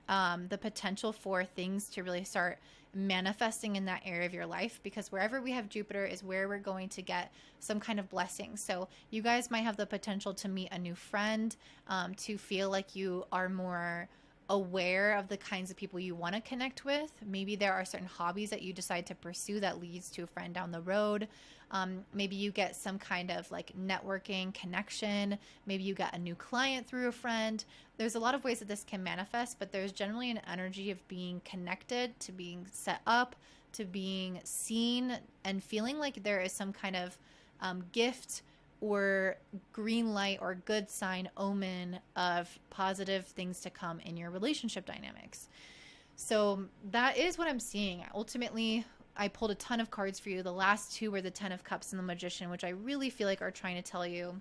the potential for things to really start manifesting in that area of your life, because wherever we have Jupiter is where we're going to get some kind of blessing. So you guys might have the potential to meet a new friend, to feel like you are more aware of the kinds of people you want to connect with. Maybe there are certain hobbies that you decide to pursue that leads to a friend down the road. Maybe you get some kind of like networking connection. Maybe you get a new client through a friend. There's a lot of ways that this can manifest, but there's generally an energy of being connected, to being set up, to being seen, and feeling like there is some kind of gift or green light or good sign, omen of positive things to come in your relationship dynamics. So that is what I'm seeing. Ultimately, I pulled a ton of cards for you. The last two were the 10 of Cups and the Magician, which I really feel like are trying to tell you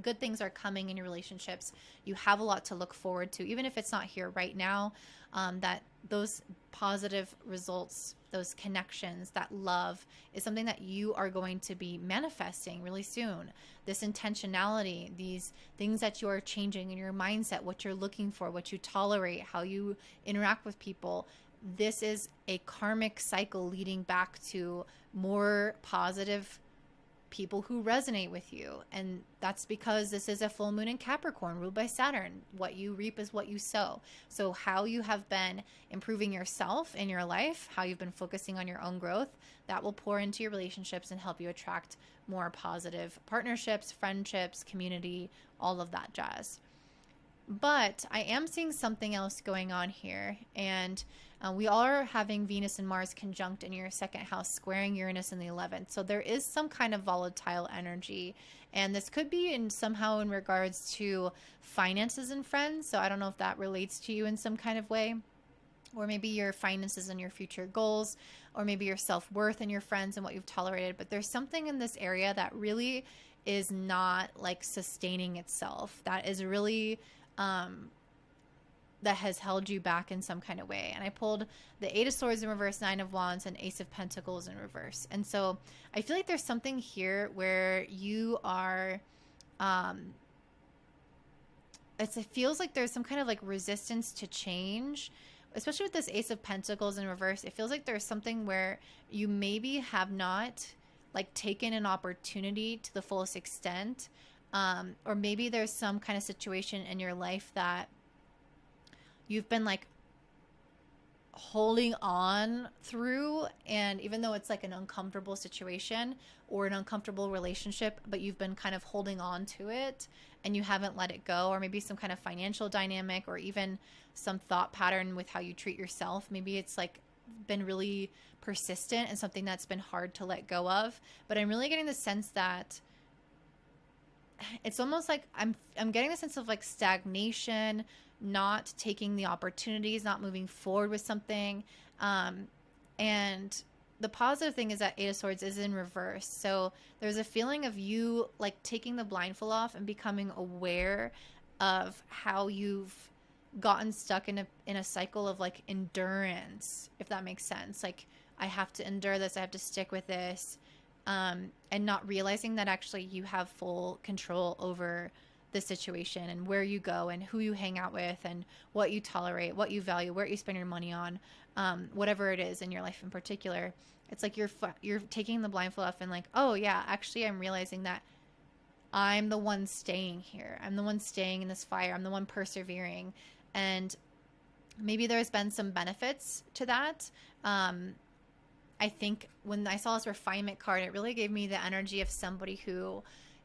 good things are coming in your relationships. You have a lot to look forward to, even if it's not here right now, that those positive results, those connections, that love is something that you are going to be manifesting really soon. This intentionality, these things that you are changing in your mindset, what you're looking for, what you tolerate, how you interact with people. This is a karmic cycle leading back to more positive people who resonate with you. And that's because this is a full moon in Capricorn ruled by Saturn. What you reap is what you sow. So how you have been improving yourself in your life, how you've been focusing on your own growth, that will pour into your relationships and help you attract more positive partnerships, friendships, community, all of that jazz. But I am seeing something else going on here. And we are having Venus and Mars conjunct in your 2nd house, squaring Uranus in the 11th. So there is some kind of volatile energy. And this could be somehow in regards to finances and friends. So I don't know if that relates to you in some kind of way. Or maybe your finances and your future goals. Or maybe your self-worth and your friends and what you've tolerated. But there's something in this area that really is not like sustaining itself. That is really that has held you back in some kind of way. And I pulled the Eight of Swords in reverse, Nine of Wands, and Ace of Pentacles in reverse. And so I feel like there's something here where you are, it feels like there's some kind of like resistance to change, especially with this Ace of Pentacles in reverse. It feels like there's something where you maybe have not like taken an opportunity to the fullest extent. Or maybe there's some kind of situation in your life that you've been like holding on through, and even though it's like an uncomfortable situation or an uncomfortable relationship, but you've been kind of holding on to it and you haven't let it go, or maybe some kind of financial dynamic, or even some thought pattern with how you treat yourself. Maybe it's like been really persistent and something that's been hard to let go of. But I'm really getting the sense that it's almost like I'm getting the sense of like stagnation, not taking the opportunities, not moving forward with something. And the positive thing is that Eight of Swords is in reverse. So there's a feeling of you like taking the blindfold off and becoming aware of how you've gotten stuck in a cycle of like endurance, if that makes sense. Like, I have to endure this, I have to stick with this. And not realizing that actually you have full control over the situation and where you go and who you hang out with and what you tolerate, what you value, where you spend your money on, whatever it is in your life in particular. It's like you're taking the blindfold off and like, oh yeah, actually I'm realizing that I'm the one staying here. I'm the one staying in this fire. I'm the one persevering. And maybe there's been some benefits to that. I think when I saw this refinement card, it really gave me the energy of somebody who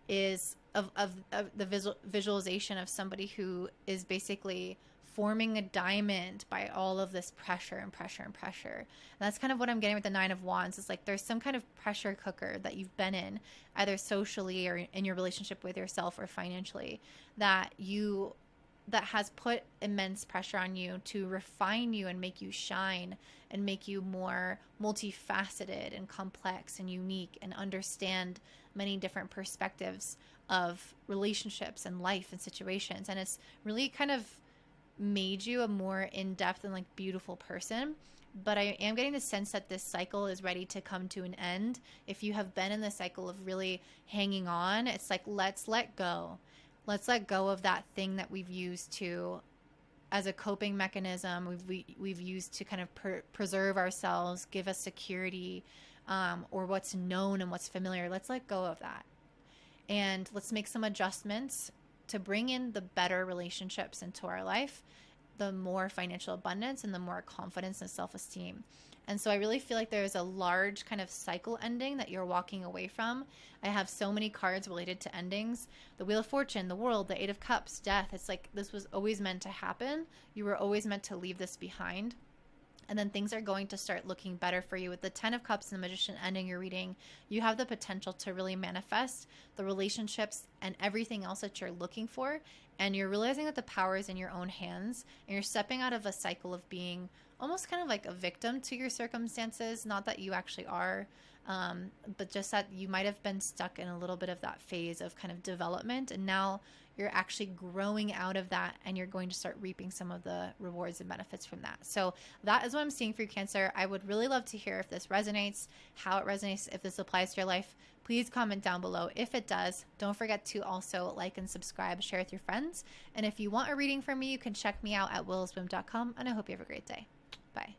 is of the visualization of somebody who is basically forming a diamond by all of this pressure and pressure and pressure. And that's kind of what I'm getting with the Nine of Wands. It's like there's some kind of pressure cooker that you've been in, either socially or in your relationship with yourself or financially, that has put immense pressure on you to refine you and make you shine and make you more multifaceted and complex and unique and understand many different perspectives of relationships and life and situations. And it's really kind of made you a more in-depth and like beautiful person. But I am getting the sense that this cycle is ready to come to an end. If you have been in the cycle of really hanging on, it's like, let's let go. Let's let go of that thing that we've used to as a coping mechanism. We've used to kind of preserve ourselves, give us security, or what's known and what's familiar. Let's let go of that. And let's make some adjustments to bring in the better relationships into our life, the more financial abundance and the more confidence and self-esteem. And so I really feel like there's a large kind of cycle ending that you're walking away from. I have so many cards related to endings. The Wheel of Fortune, the World, the Eight of Cups, Death. It's like this was always meant to happen. You were always meant to leave this behind. And then things are going to start looking better for you. With the Ten of Cups and the Magician ending your reading, you have the potential to really manifest the relationships and everything else that you're looking for. And you're realizing that the power is in your own hands. And you're stepping out of a cycle of being almost kind of like a victim to your circumstances. Not that you actually are, but just that you might have been stuck in a little bit of that phase of kind of development. And now you're actually growing out of that, and you're going to start reaping some of the rewards and benefits from that. So that is what I'm seeing for you, Cancer. I would really love to hear if this resonates, how it resonates, if this applies to your life. Please comment down below if it does. Don't forget to also like and subscribe, share with your friends. And if you want a reading from me, you can check me out at willisbloom.com. And I hope you have a great day. Bye.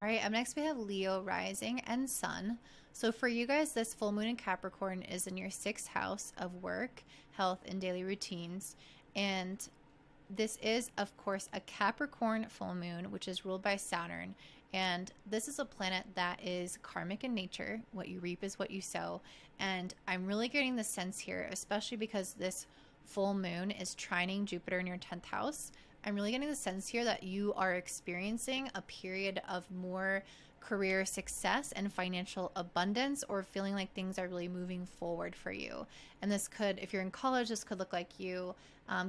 All right, up next we have Leo Rising and Sun. So for you guys, this full moon in Capricorn is in your 6th house of work, health, and daily routines. And this is, of course, a Capricorn full moon, which is ruled by Saturn. And this is a planet that is karmic in nature. What you reap is what you sow. And I'm really getting the sense here, especially because this full moon is trining Jupiter in your 10th house. I'm really getting the sense here that you are experiencing a period of more career success and financial abundance, or feeling like things are really moving forward for you. And this could, if you're in college, this could look like you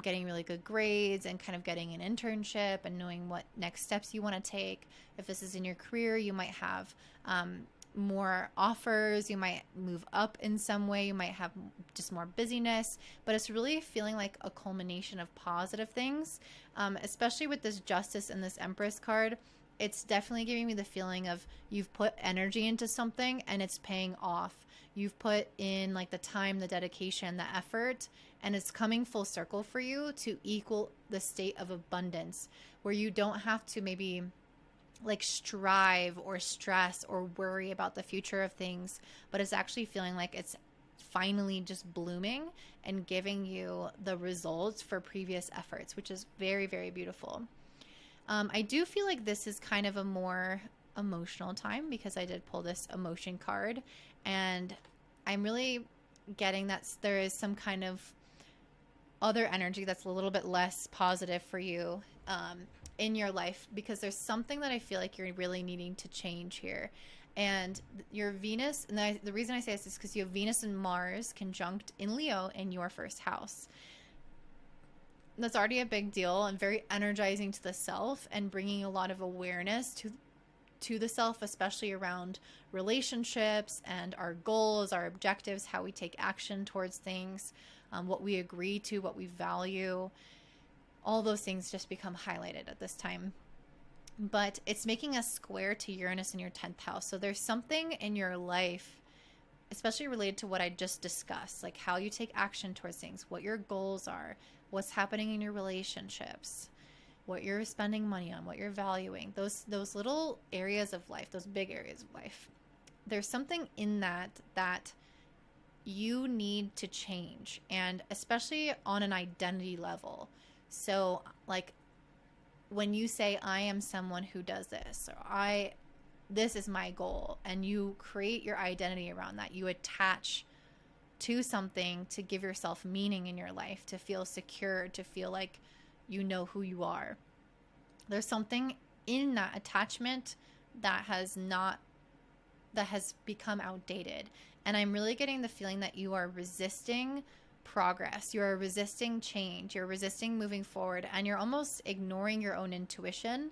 getting really good grades and kind of getting an internship and knowing what next steps you want to take. If this is in your career, you might have more offers, you might move up in some way, you might have just more busyness, but it's really feeling like a culmination of positive things, especially with this Justice and this Empress card. It's definitely giving me the feeling of you've put energy into something and it's paying off. You've put in like the time, the dedication, the effort, and it's coming full circle for you to equal the state of abundance where you don't have to maybe like strive or stress or worry about the future of things, but it's actually feeling like it's finally just blooming and giving you the results for previous efforts, which is very, very beautiful. I do feel like this is kind of a more emotional time because I did pull this emotion card, and I'm really getting that there is some kind of other energy that's a little bit less positive for you in your life, because there's something that I feel like you're really needing to change here. And your Venus, and the reason I say this is because you have Venus and Mars conjunct in Leo in your first house. That's already a big deal and very energizing to the self and bringing a lot of awareness to the self, especially around relationships and our goals, our objectives, how we take action towards things, what we agree to, what we value. All those things just become highlighted at this time. But it's making a square to Uranus in your 10th house. So there's something in your life, especially related to what I just discussed, like how you take action towards things, what your goals are, what's happening in your relationships, what you're spending money on, what you're valuing, those little areas of life, those big areas of life. There's something in that you need to change, and especially on an identity level. So like when you say, I am someone who does this, or this is my goal, and you create your identity around that, you attach to something to give yourself meaning in your life, to feel secure, to feel like you know who you are. There's something in that attachment that has become outdated. And I'm really getting the feeling that you are resisting progress. You're resisting change. You're resisting moving forward, and you're almost ignoring your own intuition.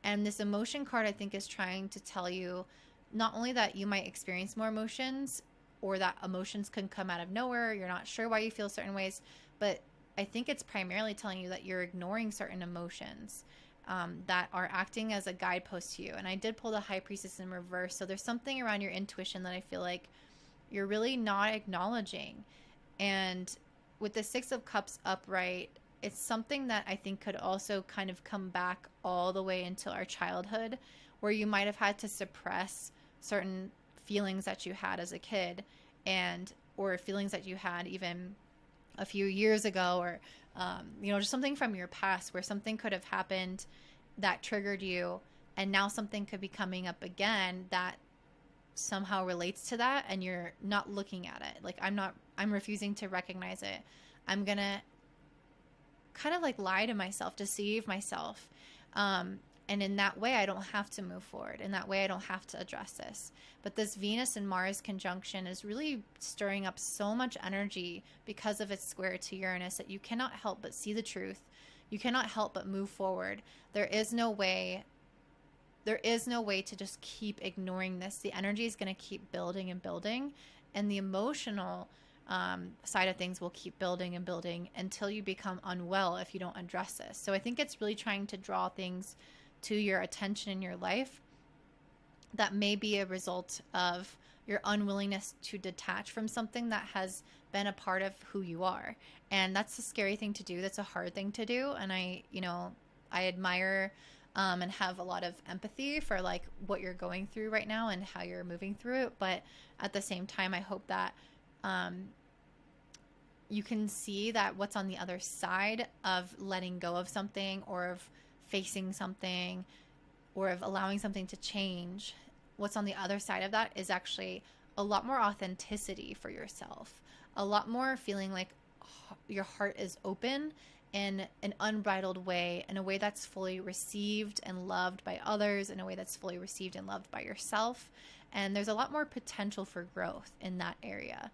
And this emotion card, I think, is trying to tell you not only that you might experience more emotions, or that emotions can come out of nowhere, you're not sure why you feel certain ways, but I think it's primarily telling you that you're ignoring certain emotions that are acting as a guidepost to you. And I did pull the High Priestess in reverse, so there's something around your intuition that I feel like you're really not acknowledging. And with the Six of Cups upright, it's something that I think could also kind of come back all the way into our childhood, where you might have had to suppress certain feelings that you had as a kid, or feelings that you had even a few years ago, or just something from your past where something could have happened that triggered you, and now something could be coming up again that somehow relates to that, and you're not looking at it. Like, I'm refusing to recognize it. I'm gonna kind of like lie to myself, deceive myself, and in that way I don't have to move forward. In that way I don't have to address this. But this Venus and Mars conjunction is really stirring up so much energy because of its square to Uranus that you cannot help but see the truth. You cannot help but move forward. There is no way to just keep ignoring this. The energy is going to keep building and building, and the emotional side of things will keep building and building until you become unwell if you don't address this. So I think it's really trying to draw things to your attention in your life that may be a result of your unwillingness to detach from something that has been a part of who you are. And that's a scary thing to do. That's a hard thing to do. And I admire and have a lot of empathy for like what you're going through right now and how you're moving through it. But at the same time, I hope that you can see that what's on the other side of letting go of something, or of facing something, or of allowing something to change. What's on the other side of that is actually a lot more authenticity for yourself, a lot more feeling like your heart is open in an unbridled way, in a way that's fully received and loved by others, in a way that's fully received and loved by yourself. And there's a lot more potential for growth in that area.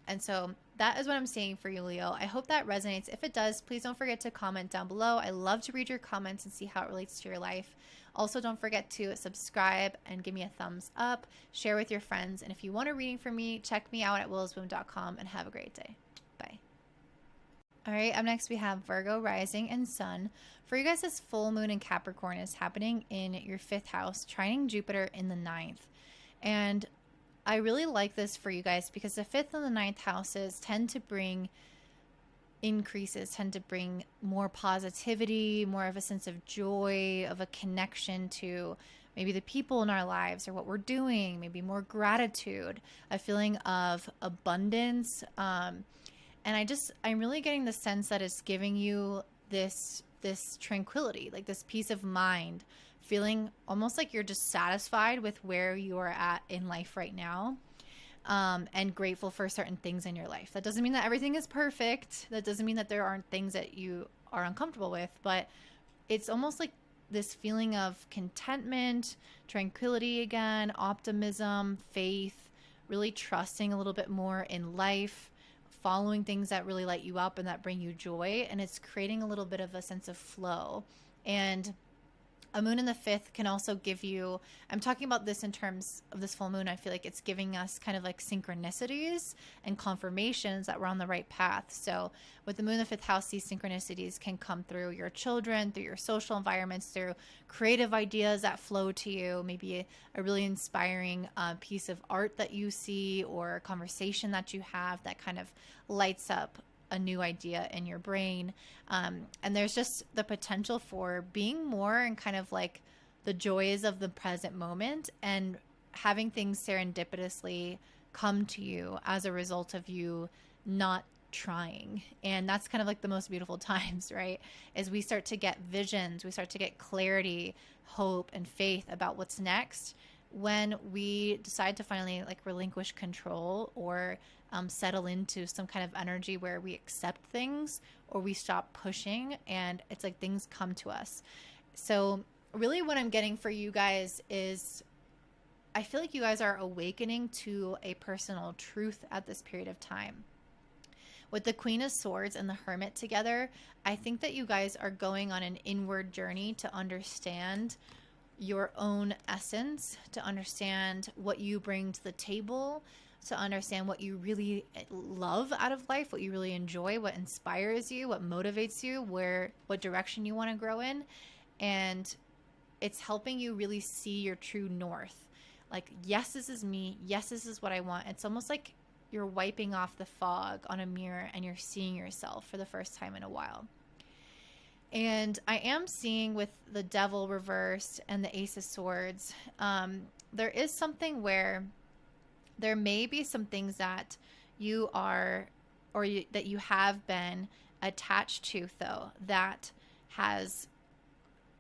And so that is what I'm saying for you, Leo. I hope that resonates. If it does, please don't forget to comment down below. I love to read your comments and see how it relates to your life. Also, don't forget to subscribe and give me a thumbs up, share with your friends. And if you want a reading from me, check me out at willows.com and have a great day. Bye. All right, up next we have Virgo Rising and Sun. For you guys, this full moon in Capricorn is happening in your 5th house, trining Jupiter in the 9th. And I really like this for you guys because the 5th and the 9th houses tend to bring increases, tend to bring more positivity, more of a sense of joy, of a connection to maybe the people in our lives or what we're doing, maybe more gratitude, a feeling of abundance. And I'm really getting the sense that it's giving you this tranquility, like this peace of mind, feeling almost like you're just satisfied with where you are at in life right now, and grateful for certain things in your life. That doesn't mean that everything is perfect. That doesn't mean that there aren't things that you are uncomfortable with, but it's almost like this feeling of contentment, tranquility again, optimism, faith, really trusting a little bit more in life, following things that really light you up and that bring you joy. And it's creating a little bit of a sense of flow. And a moon in the 5th can also give you, I'm talking about this in terms of this full moon, I feel like it's giving us kind of like synchronicities and confirmations that we're on the right path. So with the moon in the 5th house, these synchronicities can come through your children, through your social environments, through creative ideas that flow to you, maybe a really inspiring piece of art that you see or a conversation that you have that kind of lights up a new idea in your brain. And there's just the potential for being more in kind of like the joys of the present moment and having things serendipitously come to you as a result of you not trying. And that's kind of like the most beautiful times, right? As we start to get visions, we start to get clarity, hope, and faith about what's next when we decide to finally like relinquish control or settle into some kind of energy where we accept things or we stop pushing and it's like things come to us. So really what I'm getting for you guys is I feel like you guys are awakening to a personal truth at this period of time. With the Queen of Swords and the Hermit together, I think that you guys are going on an inward journey to understand your own essence, to understand what you bring to the table, to understand what you really love out of life, what you really enjoy, what inspires you, what motivates you, what direction you want to grow in. And it's helping you really see your true north. Like, yes, this is me. Yes, this is what I want. It's almost like you're wiping off the fog on a mirror and you're seeing yourself for the first time in a while. And I am seeing with the Devil reversed and the Ace of Swords, there is something where there may be some things that you are or that you have been attached to, though, that has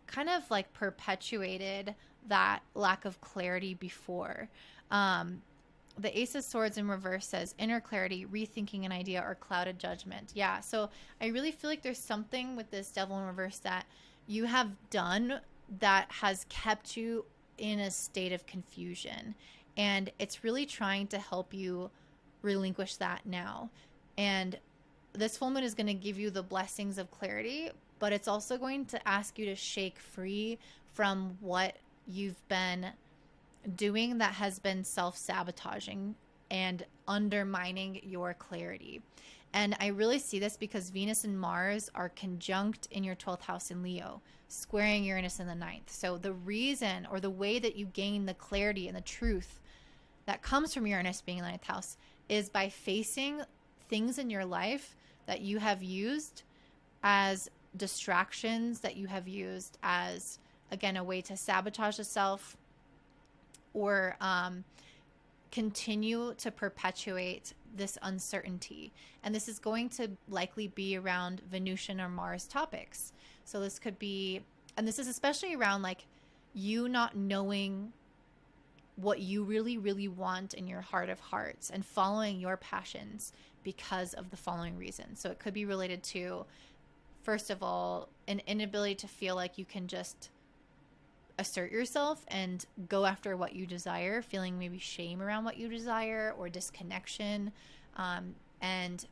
kind of like perpetuated that lack of clarity before. The Ace of Swords in reverse says inner clarity, rethinking an idea, or clouded judgment. Yeah, so I really feel like there's something with this Devil in reverse that you have done that has kept you in a state of confusion. And it's really trying to help you relinquish that now. And this full moon is going to give you the blessings of clarity, but it's also going to ask you to shake free from what you've been doing that has been self-sabotaging and undermining your clarity. And I really see this because Venus and Mars are conjunct in your 12th house in Leo, squaring Uranus in the 9th. So the reason or the way that you gain the clarity and the truth that comes from Uranus being in the 9th house is by facing things in your life that you have used as distractions, that you have used as, again, a way to sabotage yourself or continue to perpetuate this uncertainty. And this is going to likely be around Venusian or Mars topics. So this could be, and this is especially around like you not knowing what you really, really want in your heart of hearts and following your passions because of the following reasons. So it could be related to first of all, an inability to feel like you can just assert yourself and go after what you desire, feeling maybe shame around what you desire or disconnection. And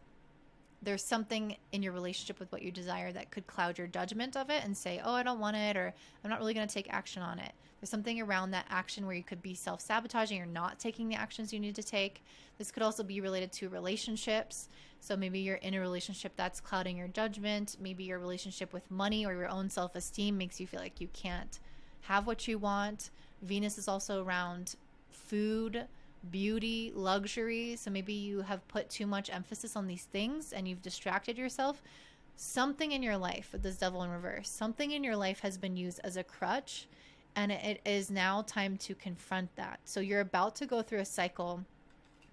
there's something in your relationship with what you desire that could cloud your judgment of it and say, oh, I don't want it, or I'm not really going to take action on it. There's something around that action where you could be self-sabotaging or not taking the actions you need to take. This could also be related to relationships. So maybe you're in a relationship that's clouding your judgment. Maybe your relationship with money or your own self-esteem makes you feel like you can't have what you want. Venus is also around food, beauty, luxury. So maybe you have put too much emphasis on these things and you've distracted yourself. Something in your life, with this devil in reverse, something in your life has been used as a crutch, and it is now time to confront that. So you're about to go through a cycle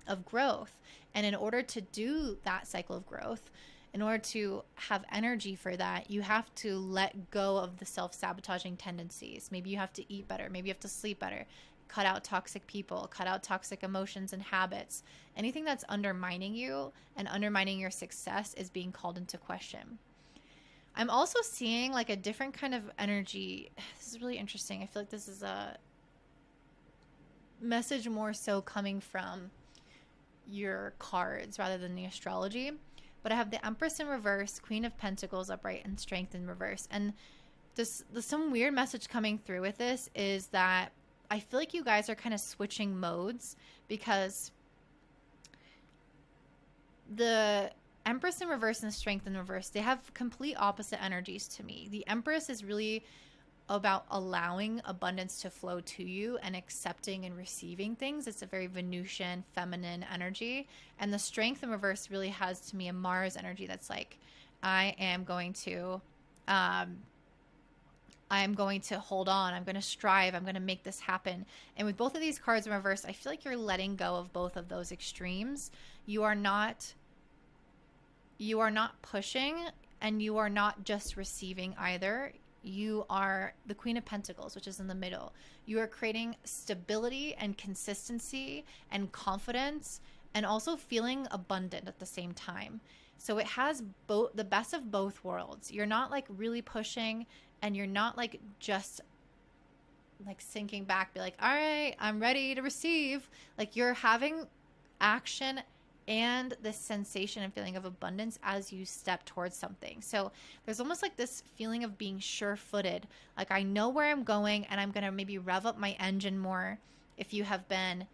of growth. And in order to do that cycle of growth, in order to have energy for that, you have to let go of the self-sabotaging tendencies. Maybe you have to eat better. Maybe you have to sleep better. Cut out toxic people, cut out toxic emotions and habits. Anything that's undermining you and undermining your success is being called into question. I'm also seeing like a different kind of energy. This is really interesting. I feel like this is a message more so coming from your cards rather than the astrology. But I have the Empress in reverse, Queen of Pentacles upright, and Strength in reverse. And there's some weird message coming through with this is that I feel like you guys are kind of switching modes, because the Empress in reverse and the Strength in reverse, they have complete opposite energies to me. The Empress is really about allowing abundance to flow to you and accepting and receiving things. It's a very Venusian, feminine energy. And the Strength in reverse really has to me a Mars energy that's like, I am going to hold on. I'm going to strive. I'm going to make this happen. And with both of these cards in reverse, I feel like you're letting go of both of those extremes. You are not pushing, and you are not just receiving either. You are the Queen of Pentacles, which is in the middle. You are creating stability and consistency and confidence, and also feeling abundant at the same time. So it has both, the best of both worlds. You're not like really pushing, and you're not like just like sinking back, be like, all right, I'm ready to receive. Like, you're having action and this sensation and feeling of abundance as you step towards something. So there's almost like this feeling of being sure-footed. Like, I know where I'm going, and I'm going to maybe rev up my engine more if you have been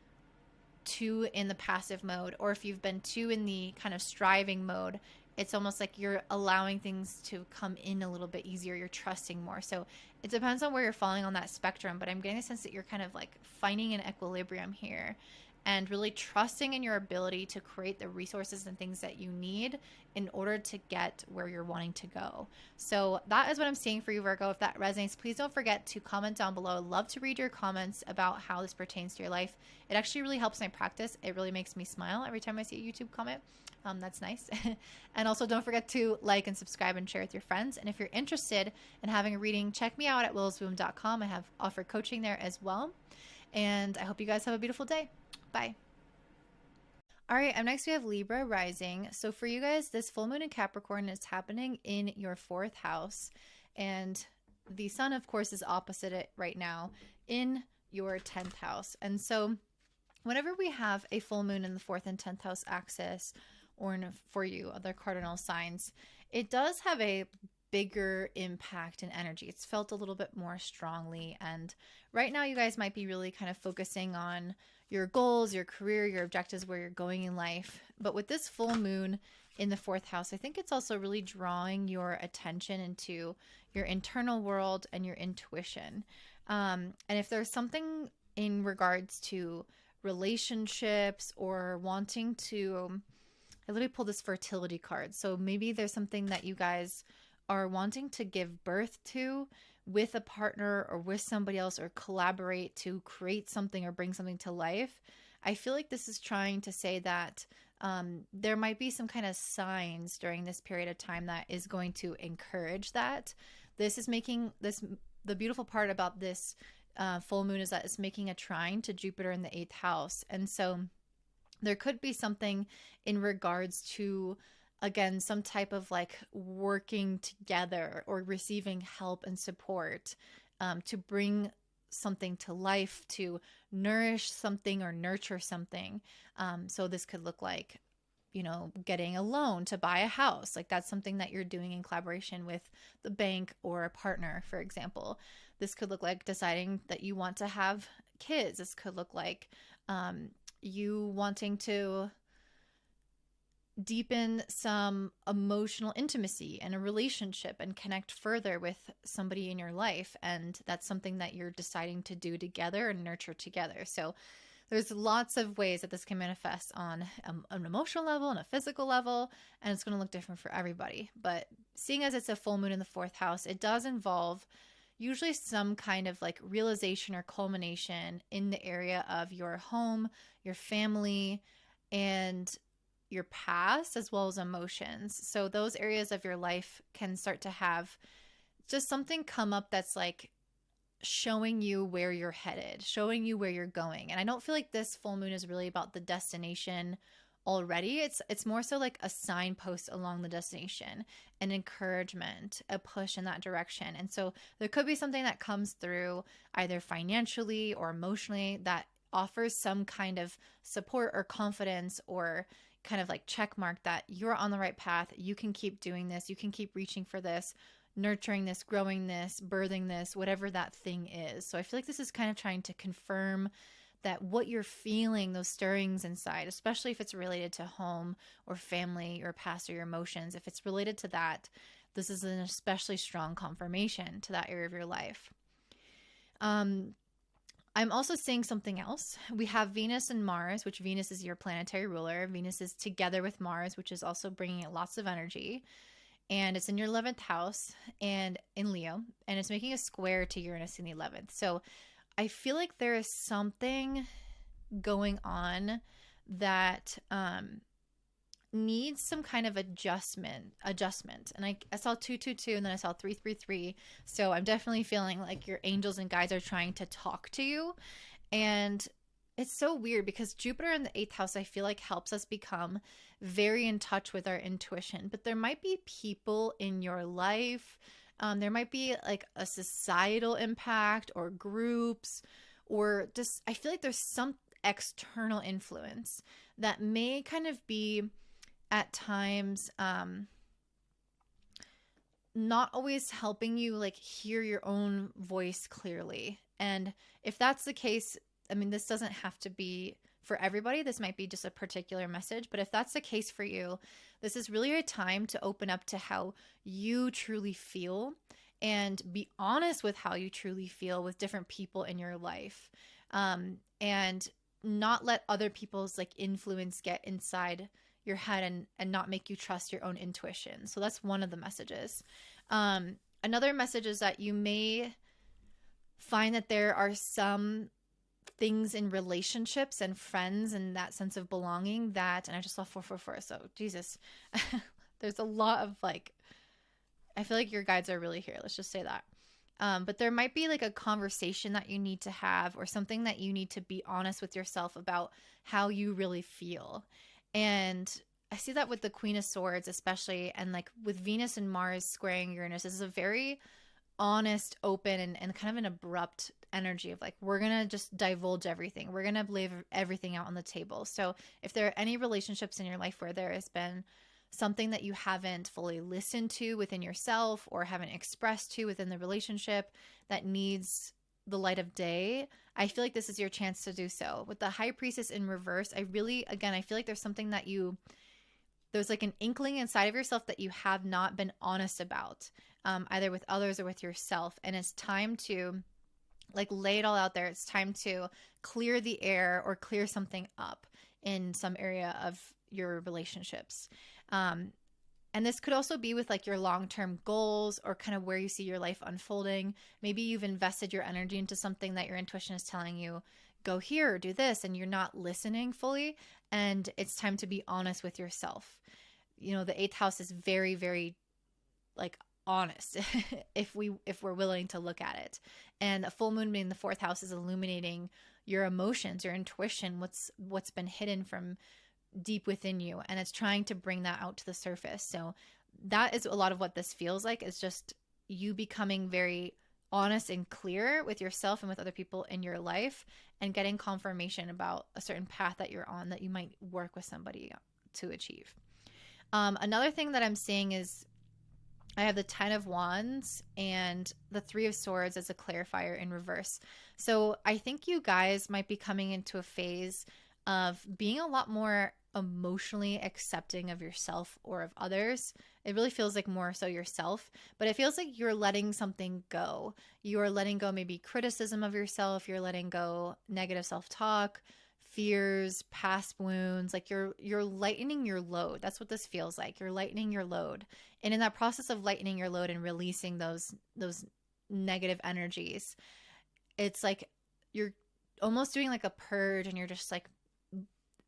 too in the passive mode, or if you've been too in the kind of striving mode. It's almost like you're allowing things to come in a little bit easier. You're trusting more. So it depends on where you're falling on that spectrum, but I'm getting a sense that you're kind of like finding an equilibrium here and really trusting in your ability to create the resources and things that you need in order to get where you're wanting to go. So that is what I'm seeing for you, Virgo. If that resonates, please don't forget to comment down below. I'd love to read your comments about how this pertains to your life. It actually really helps my practice. It really makes me smile every time I see a YouTube comment. That's nice. And also don't forget to like and subscribe and share with your friends. And if you're interested in having a reading, check me out at willowswomb.com. I have offered coaching there as well. And I hope you guys have a beautiful day. Bye. All right, up next we have Libra Rising. So for you guys, this full moon in Capricorn is happening in your 4th house. And the sun, of course, is opposite it right now in your 10th house. And so whenever we have a full moon in the 4th and 10th house axis, or for you, other cardinal signs, it does have a bigger impact and energy. It's felt a little bit more strongly. And right now you guys might be really kind of focusing on your goals, your career, your objectives, where you're going in life. But with this full moon in the 4th house, I think it's also really drawing your attention into your internal world and your intuition. And if there's something in regards to relationships or wanting to, I literally pulled this fertility card. So maybe there's something that you guys are wanting to give birth to with a partner or with somebody else, or collaborate to create something or bring something to life. I feel like this is trying to say that there might be some kind of signs during this period of time that is going to encourage that. This is making this, the beautiful part about this full moon is that it's making a trine to Jupiter in the 8th house. And so there could be something in regards to again, some type of like working together or receiving help and support to bring something to life, to nourish something or nurture something. So this could look like, you know, getting a loan to buy a house. Like that's something that you're doing in collaboration with the bank or a partner, for example. This could look like deciding that you want to have kids. This could look like you wanting to deepen some emotional intimacy in a relationship and connect further with somebody in your life. And that's something that you're deciding to do together and nurture together. So there's lots of ways that this can manifest on an emotional level and a physical level, and it's going to look different for everybody. But seeing as it's a full moon in the fourth house, it does involve usually some kind of like realization or culmination in the area of your home, your family, and your past, as well as emotions. So those areas of your life can start to have just something come up that's like showing you where you're headed, showing you where you're going. And I don't feel like this full moon is really about the destination already. It's more so like a signpost along the destination, an encouragement, a push in that direction. And so there could be something that comes through either financially or emotionally that offers some kind of support or confidence or kind of like check mark that you're on the right path. You can keep doing this. You can keep reaching for this, nurturing this, growing this, birthing this, whatever that thing is. So I feel like this is kind of trying to confirm that what you're feeling, those stirrings inside, especially if it's related to home or family or past or your emotions, if it's related to that, this is an especially strong confirmation to that area of your life. I'm also seeing something else. We have Venus and Mars, which Venus is your planetary ruler. Venus is together with Mars, which is also bringing lots of energy. And it's in your 11th house and in Leo. And it's making a square to Uranus in the 11th. So I feel like there is something going on that needs some kind of adjustment. And I saw 222 and then I saw 333. So I'm definitely feeling like your angels and guides are trying to talk to you. And it's so weird because Jupiter in the 8th house, I feel like helps us become very in touch with our intuition. But there might be people in your life, there might be like a societal impact or groups, or just, I feel like there's some external influence that may kind of be at times not always helping you like hear your own voice clearly. And if that's the case, I mean, this doesn't have to be for everybody. This might be just a particular message, but if that's the case for you, this is really a time to open up to how you truly feel and be honest with how you truly feel with different people in your life. And not let other people's like influence get inside your head and not make you trust your own intuition. So that's one of the messages. Another message is that you may find that there are some things in relationships and friends and that sense of belonging that, and I just saw 444. So Jesus, there's a lot of like, I feel like your guides are really here. Let's just say that. But there might be like a conversation that you need to have or something that you need to be honest with yourself about how you really feel. And I see that with the Queen of Swords, especially, and like with Venus and Mars squaring Uranus, this is a very honest, open, and kind of an abrupt energy of like, we're going to just divulge everything. We're going to lay everything out on the table. So if there are any relationships in your life where there has been something that you haven't fully listened to within yourself or haven't expressed to within the relationship that needs the light of day, I feel like this is your chance to do so. With the High Priestess in reverse, I feel like there's something that there's like an inkling inside of yourself that you have not been honest about, either with others or with yourself. And it's time to like lay it all out there. It's time to clear the air or clear something up in some area of your relationships. And this could also be with like your long-term goals or kind of where you see your life unfolding. Maybe you've invested your energy into something that your intuition is telling you, go here or do this, and you're not listening fully. And it's time to be honest with yourself. You know, the 8th house is very, very like honest if we're willing to look at it. And a full moon being the 4th house is illuminating your emotions, your intuition, what's been hidden from deep within you, and it's trying to bring that out to the surface. So that is a lot of what this feels like, is just you becoming very honest and clear with yourself and with other people in your life, and getting confirmation about a certain path that you're on that you might work with somebody to achieve. Another thing that I'm seeing is I have the 10 of Wands and the 3 of Swords as a clarifier in reverse. So I think you guys might be coming into a phase of being a lot more emotionally accepting of yourself or of others. It really feels like more so yourself, but it feels like you're letting something go. You're letting go maybe criticism of yourself. You're letting go negative self-talk, fears, past wounds. Like you're lightening your load. That's what this feels like. You're lightening your load. And in that process of lightening your load and releasing those negative energies, it's like you're almost doing like a purge, and you're just like,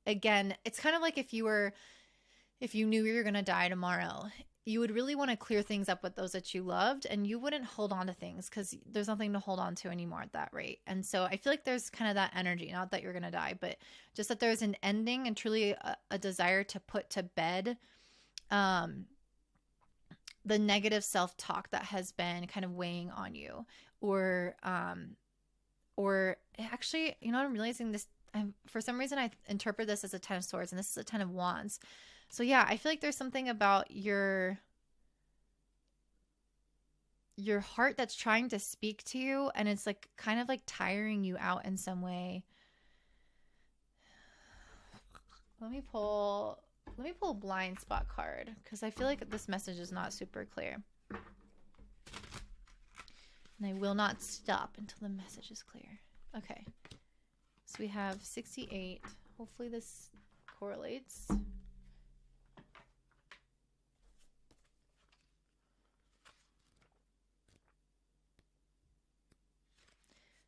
again, it's kind of like if you knew you were going to die tomorrow, you would really want to clear things up with those that you loved, and you wouldn't hold on to things because there's nothing to hold on to anymore at that rate. And so I feel like there's kind of that energy, not that you're going to die, but just that there's an ending and truly a desire to put to bed the negative self-talk that has been kind of weighing on you, or actually, you know what, I'm realizing this, for some reason I interpret this as a 10 of Swords, and this is a 10 of Wands. So yeah, I feel like there's something about your heart that's trying to speak to you, and it's like kind of like tiring you out in some way. Let me pull a blind spot card, because I feel like this message is not super clear. And I will not stop until the message is clear. Okay. So we have 68. Hopefully this correlates.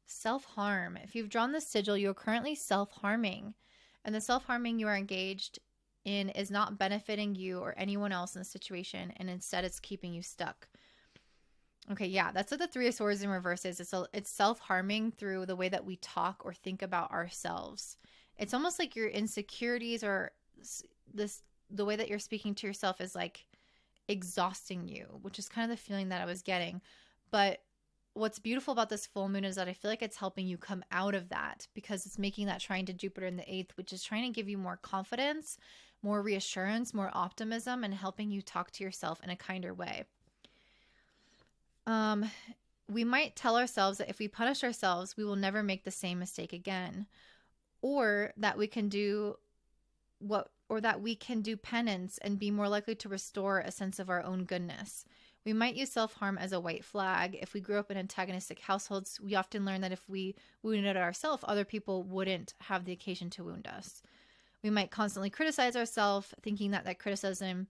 Self-harm. If you've drawn the sigil, you are currently self-harming. And the self-harming you are engaged in is not benefiting you or anyone else in the situation, and instead it's keeping you stuck. Okay, yeah, that's what the 3 of Swords in reverse is. It's self-harming through the way that we talk or think about ourselves. It's almost like your insecurities or the way that you're speaking to yourself is like exhausting you, which is kind of the feeling that I was getting. But what's beautiful about this full moon is that I feel like it's helping you come out of that, because it's making that trine to Jupiter in the 8th, which is trying to give you more confidence, more reassurance, more optimism, and helping you talk to yourself in a kinder way. We might tell ourselves that if we punish ourselves, we will never make the same mistake again, or that we can do penance and be more likely to restore a sense of our own goodness. We might use self-harm as a white flag. If we grew up in antagonistic households, we often learn that if we wounded ourselves, other people wouldn't have the occasion to wound us. We might constantly criticize ourselves, thinking that criticism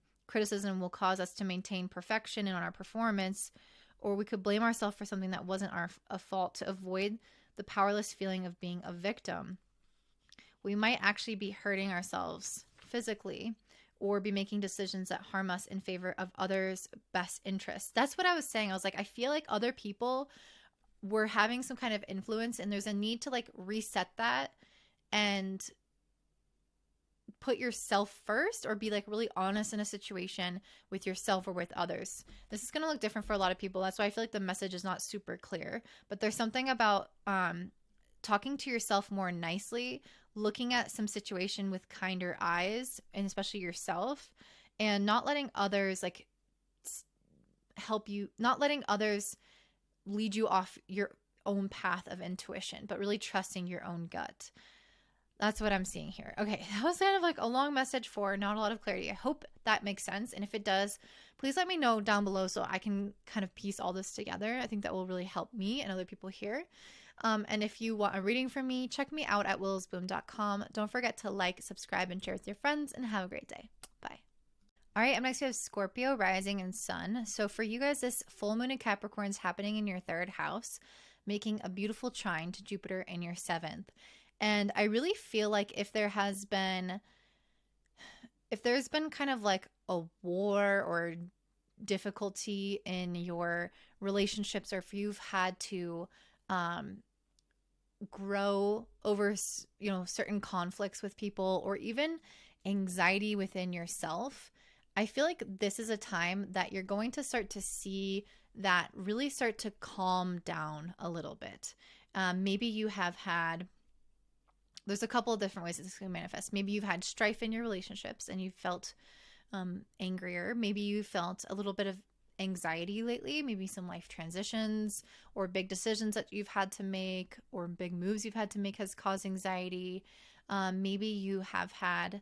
will cause us to maintain perfection in our performance, or we could blame ourselves for something that wasn't a fault to avoid the powerless feeling of being a victim. We might actually be hurting ourselves physically, or be making decisions that harm us in favor of others' best interests. That's what I was saying. I was like, I feel like other people were having some kind of influence, and there's a need to like reset that and put yourself first, or be like really honest in a situation with yourself or with others. This is going to look different for a lot of people. That's why I feel like the message is not super clear, but there's something about talking to yourself more nicely, looking at some situation with kinder eyes, and especially yourself, and not letting others like help you, not letting others lead you off your own path of intuition, but really trusting your own gut. That's what I'm seeing here. Okay, that was kind of like a long message for not a lot of clarity. I hope that makes sense. And if it does, please let me know down below so I can kind of piece all this together. I think that will really help me and other people here. And if you want a reading from me, check me out at willowsboom.com. Don't forget to like, subscribe, and share with your friends, and have a great day. Bye. All right, up next we have Scorpio Rising and Sun. So for you guys, this full moon in Capricorn is happening in your 3rd house, making a beautiful trine to Jupiter in your 7th. And I really feel like if there's been kind of like a war or difficulty in your relationships, or if you've had to grow over, certain conflicts with people, or even anxiety within yourself, I feel like this is a time that you're going to start to see that really start to calm down a little bit. Maybe you have had, there's a couple of different ways this can manifest. Maybe you've had strife in your relationships and you felt angrier. Maybe you felt a little bit of anxiety lately, maybe some life transitions or big decisions that you've had to make or big moves you've had to make has caused anxiety. Maybe you have had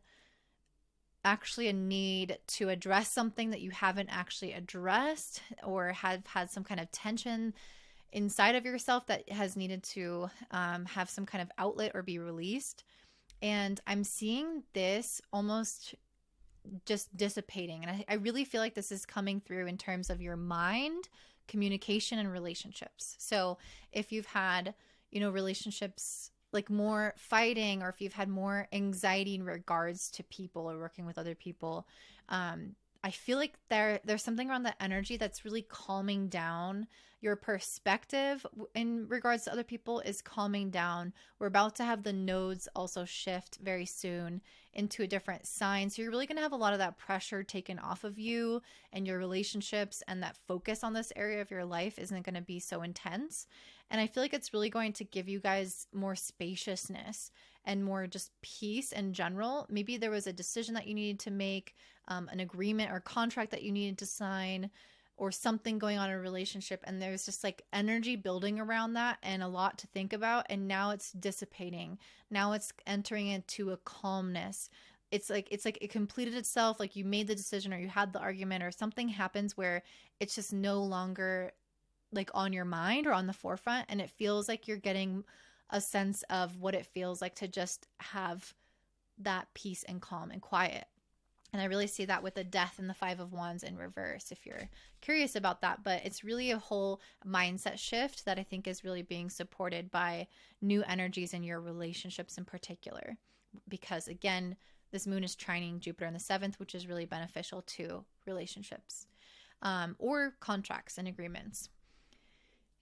actually a need to address something that you haven't actually addressed, or have had some kind of tension inside of yourself that has needed to have some kind of outlet or be released. And I'm seeing this almost just dissipating. And I really feel like this is coming through in terms of your mind, communication, and relationships. So if you've had, relationships like more fighting, or if you've had more anxiety in regards to people or working with other people, I feel like there's something around the energy that's really calming down. Your perspective in regards to other people is calming down. We're about to have the nodes also shift very soon into a different sign. So you're really going to have a lot of that pressure taken off of you and your relationships, and that focus on this area of your life isn't going to be so intense. And I feel like it's really going to give you guys more spaciousness and more just peace in general. Maybe there was a decision that you needed to make, an agreement or contract that you needed to sign, or something going on in a relationship, and there's just like energy building around that and a lot to think about, and now it's dissipating. Now it's entering into a calmness. It's like it completed itself, like you made the decision or you had the argument or something happens where it's just no longer like on your mind or on the forefront, and it feels like you're getting a sense of what it feels like to just have that peace and calm and quiet. And I really see that with the Death and the Five of Wands in reverse, if you're curious about that. But it's really a whole mindset shift that I think is really being supported by new energies in your relationships in particular. Because again, this moon is trining Jupiter in the 7th, which is really beneficial to relationships or contracts and agreements.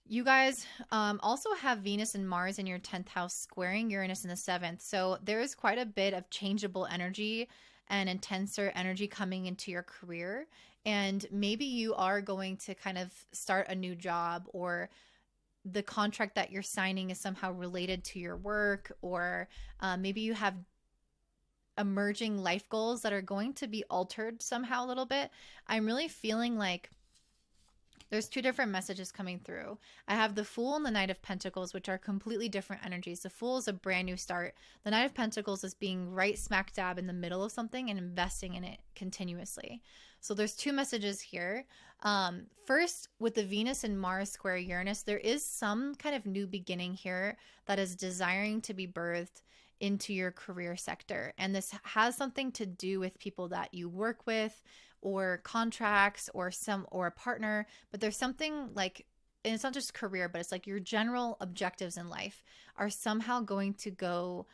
You guys also have Venus and Mars in your 10th house squaring Uranus in the 7th. So there is quite a bit of changeable energy and intenser energy coming into your career. And maybe you are going to kind of start a new job, or the contract that you're signing is somehow related to your work, or maybe you have emerging life goals that are going to be altered somehow a little bit. I'm really feeling like there's two different messages coming through. I have the Fool and the Knight of Pentacles, which are completely different energies. The Fool is a brand new start. The Knight of Pentacles is being right smack dab in the middle of something and investing in it continuously. So there's two messages here. First, with the Venus and Mars square Uranus, there is some kind of new beginning here that is desiring to be birthed into your career sector. And this has something to do with people that you work with, or contracts, or a partner. But there's something like, and it's not just career, but it's like your general objectives in life are somehow going to go,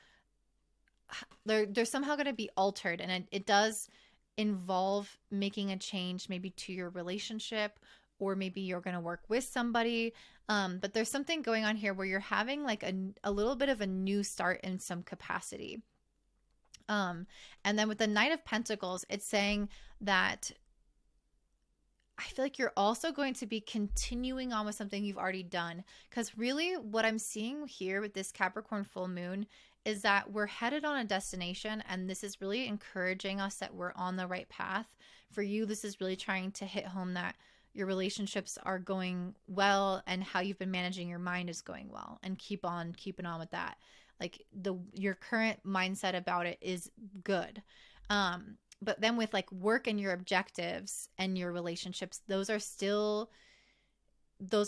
they're somehow going to be altered. And it does involve making a change maybe to your relationship, or maybe you're going to work with somebody. But there's something going on here where you're having like a little bit of a new start in some capacity. And then with the Knight of Pentacles, it's saying that I feel like you're also going to be continuing on with something you've already done. Because really what I'm seeing here with this Capricorn full moon is that we're headed on a destination, and this is really encouraging us that we're on the right path. For you, this is really trying to hit home that your relationships are going well, and how you've been managing your mind is going well, and keep on keeping on with that. Like your current mindset about it is good. But then with like work and your objectives and your relationships, those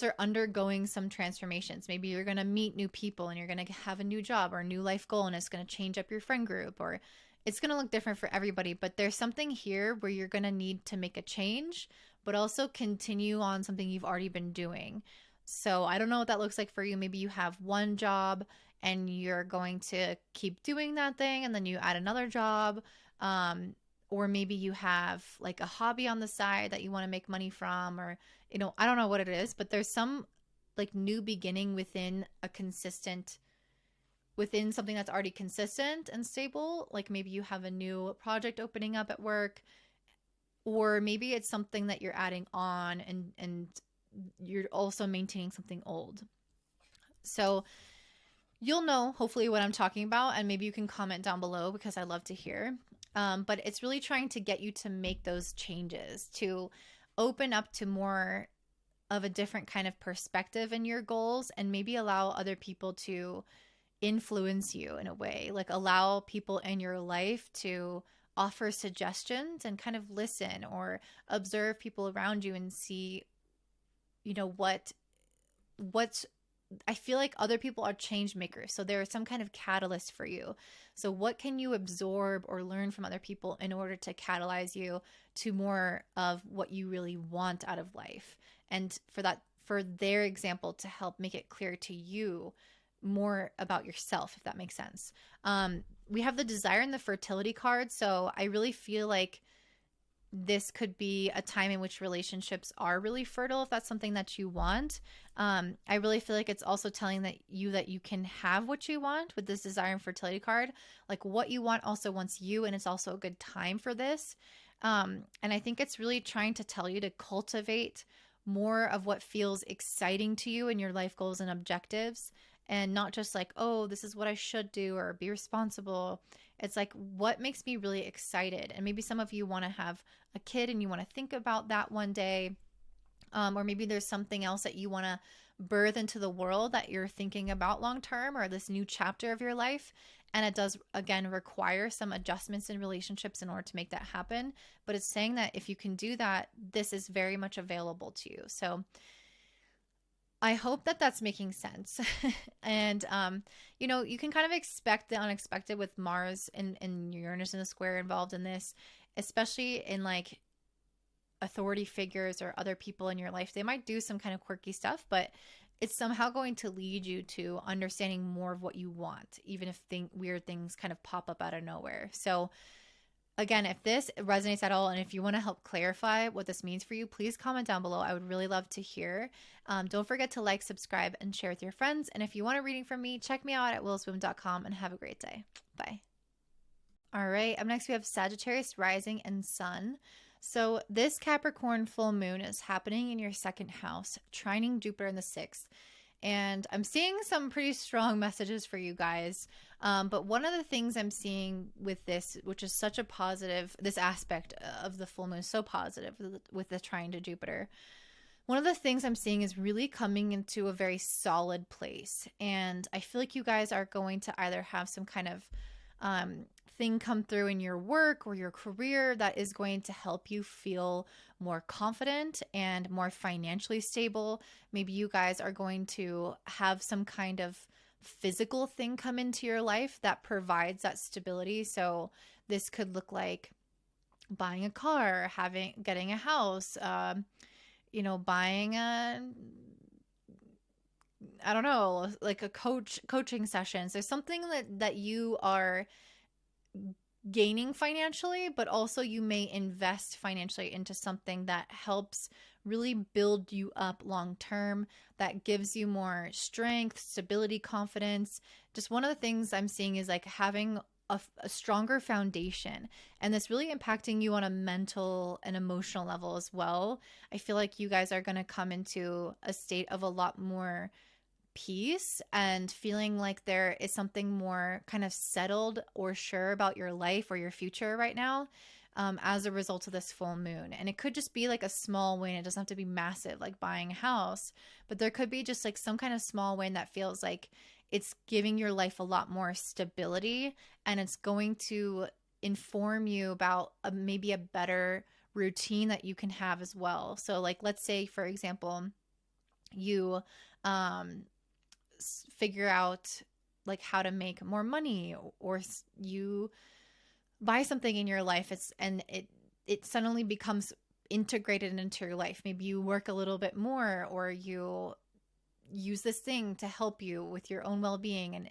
are undergoing some transformations. Maybe you're going to meet new people, and you're going to have a new job or a new life goal, and it's going to change up your friend group, or it's going to look different for everybody. But there's something here where you're going to need to make a change, but also continue on something you've already been doing. So I don't know what that looks like for you. Maybe you have one job and you're going to keep doing that thing, and then you add another job. Or maybe you have like a hobby on the side that you want to make money from, or, I don't know what it is, but there's some like new beginning within a consistent within something that's already consistent and stable. Like maybe you have a new project opening up at work, or maybe it's something that you're adding on, and you're also maintaining something old. So you'll know hopefully what I'm talking about, and maybe you can comment down below because I love to hear. But it's really trying to get you to make those changes, to open up to more of a different kind of perspective in your goals, and maybe allow other people to influence you in a way, like allow people in your life to offer suggestions and kind of listen or observe people around you and see, you know, what's I feel like other people are change makers. So there is some kind of catalyst for you. So what can you absorb or learn from other people in order to catalyze you to more of what you really want out of life? And for their example to help make it clear to you more about yourself, if that makes sense. We have the desire and the fertility card. So I really feel like this could be a time in which relationships are really fertile if that's something that you want. I really feel like it's also telling that you can have what you want with this desire and fertility card. Like what you want also wants you, and it's also a good time for this. And I think it's really trying to tell you to cultivate more of what feels exciting to you in your life goals and objectives, and not just like, oh, this is what I should do or be responsible. It's like, what makes me really excited? And maybe some of you want to have a kid and you want to think about that one day. Or maybe there's something else that you want to birth into the world that you're thinking about long term, or this new chapter of your life. And it does, again, require some adjustments in relationships in order to make that happen. But it's saying that if you can do that, this is very much available to you. So I hope that that's making sense. And, you know, you can kind of expect the unexpected with Mars and Uranus in a square involved in this, especially in like authority figures or other people in your life. They might do some kind of quirky stuff, but it's somehow going to lead you to understanding more of what you want, even if weird things kind of pop up out of nowhere. So again, if this resonates at all, and if you want to help clarify what this means for you, please comment down below. I would really love to hear. Don't forget to like, subscribe, and share with your friends. And if you want a reading from me, check me out at williswoom.com, and have a great day. Bye. All right. Up next, we have Sagittarius Rising and Sun. So this Capricorn full moon is happening in your second house, trining Jupiter in the sixth. And I'm seeing some pretty strong messages for you guys. But one of the things I'm seeing with this, which is such a positive, this aspect of the full moon is so positive with the trine to Jupiter. One of the things I'm seeing is really coming into a very solid place. And I feel like you guys are going to either have some kind of thing come through in your work or your career that is going to help you feel more confident and more financially stable. Maybe you guys are going to have some kind of physical thing come into your life that provides that stability. So this could look like buying a car, getting a house, buying I don't know, like a coaching sessions. There's something that you are gaining financially, but also you may invest financially into something that helps really build you up long term, that gives you more strength, stability, confidence. Just one of the things I'm seeing is like having a stronger foundation, and this really impacting you on a mental and emotional level as well. I feel like you guys are going to come into a state of a lot more peace and feeling like there is something more kind of settled or sure about your life or your future right now, as a result of this full moon. And it could just be like a small win. It doesn't have to be massive, like buying a house, but there could be just like some kind of small win that feels like it's giving your life a lot more stability, and it's going to inform you about maybe a better routine that you can have as well. So like, let's say, for example, you figure out like how to make more money, or you buy something in your life, it suddenly becomes integrated into your life. Maybe you work a little bit more, or you use this thing to help you with your own well-being, and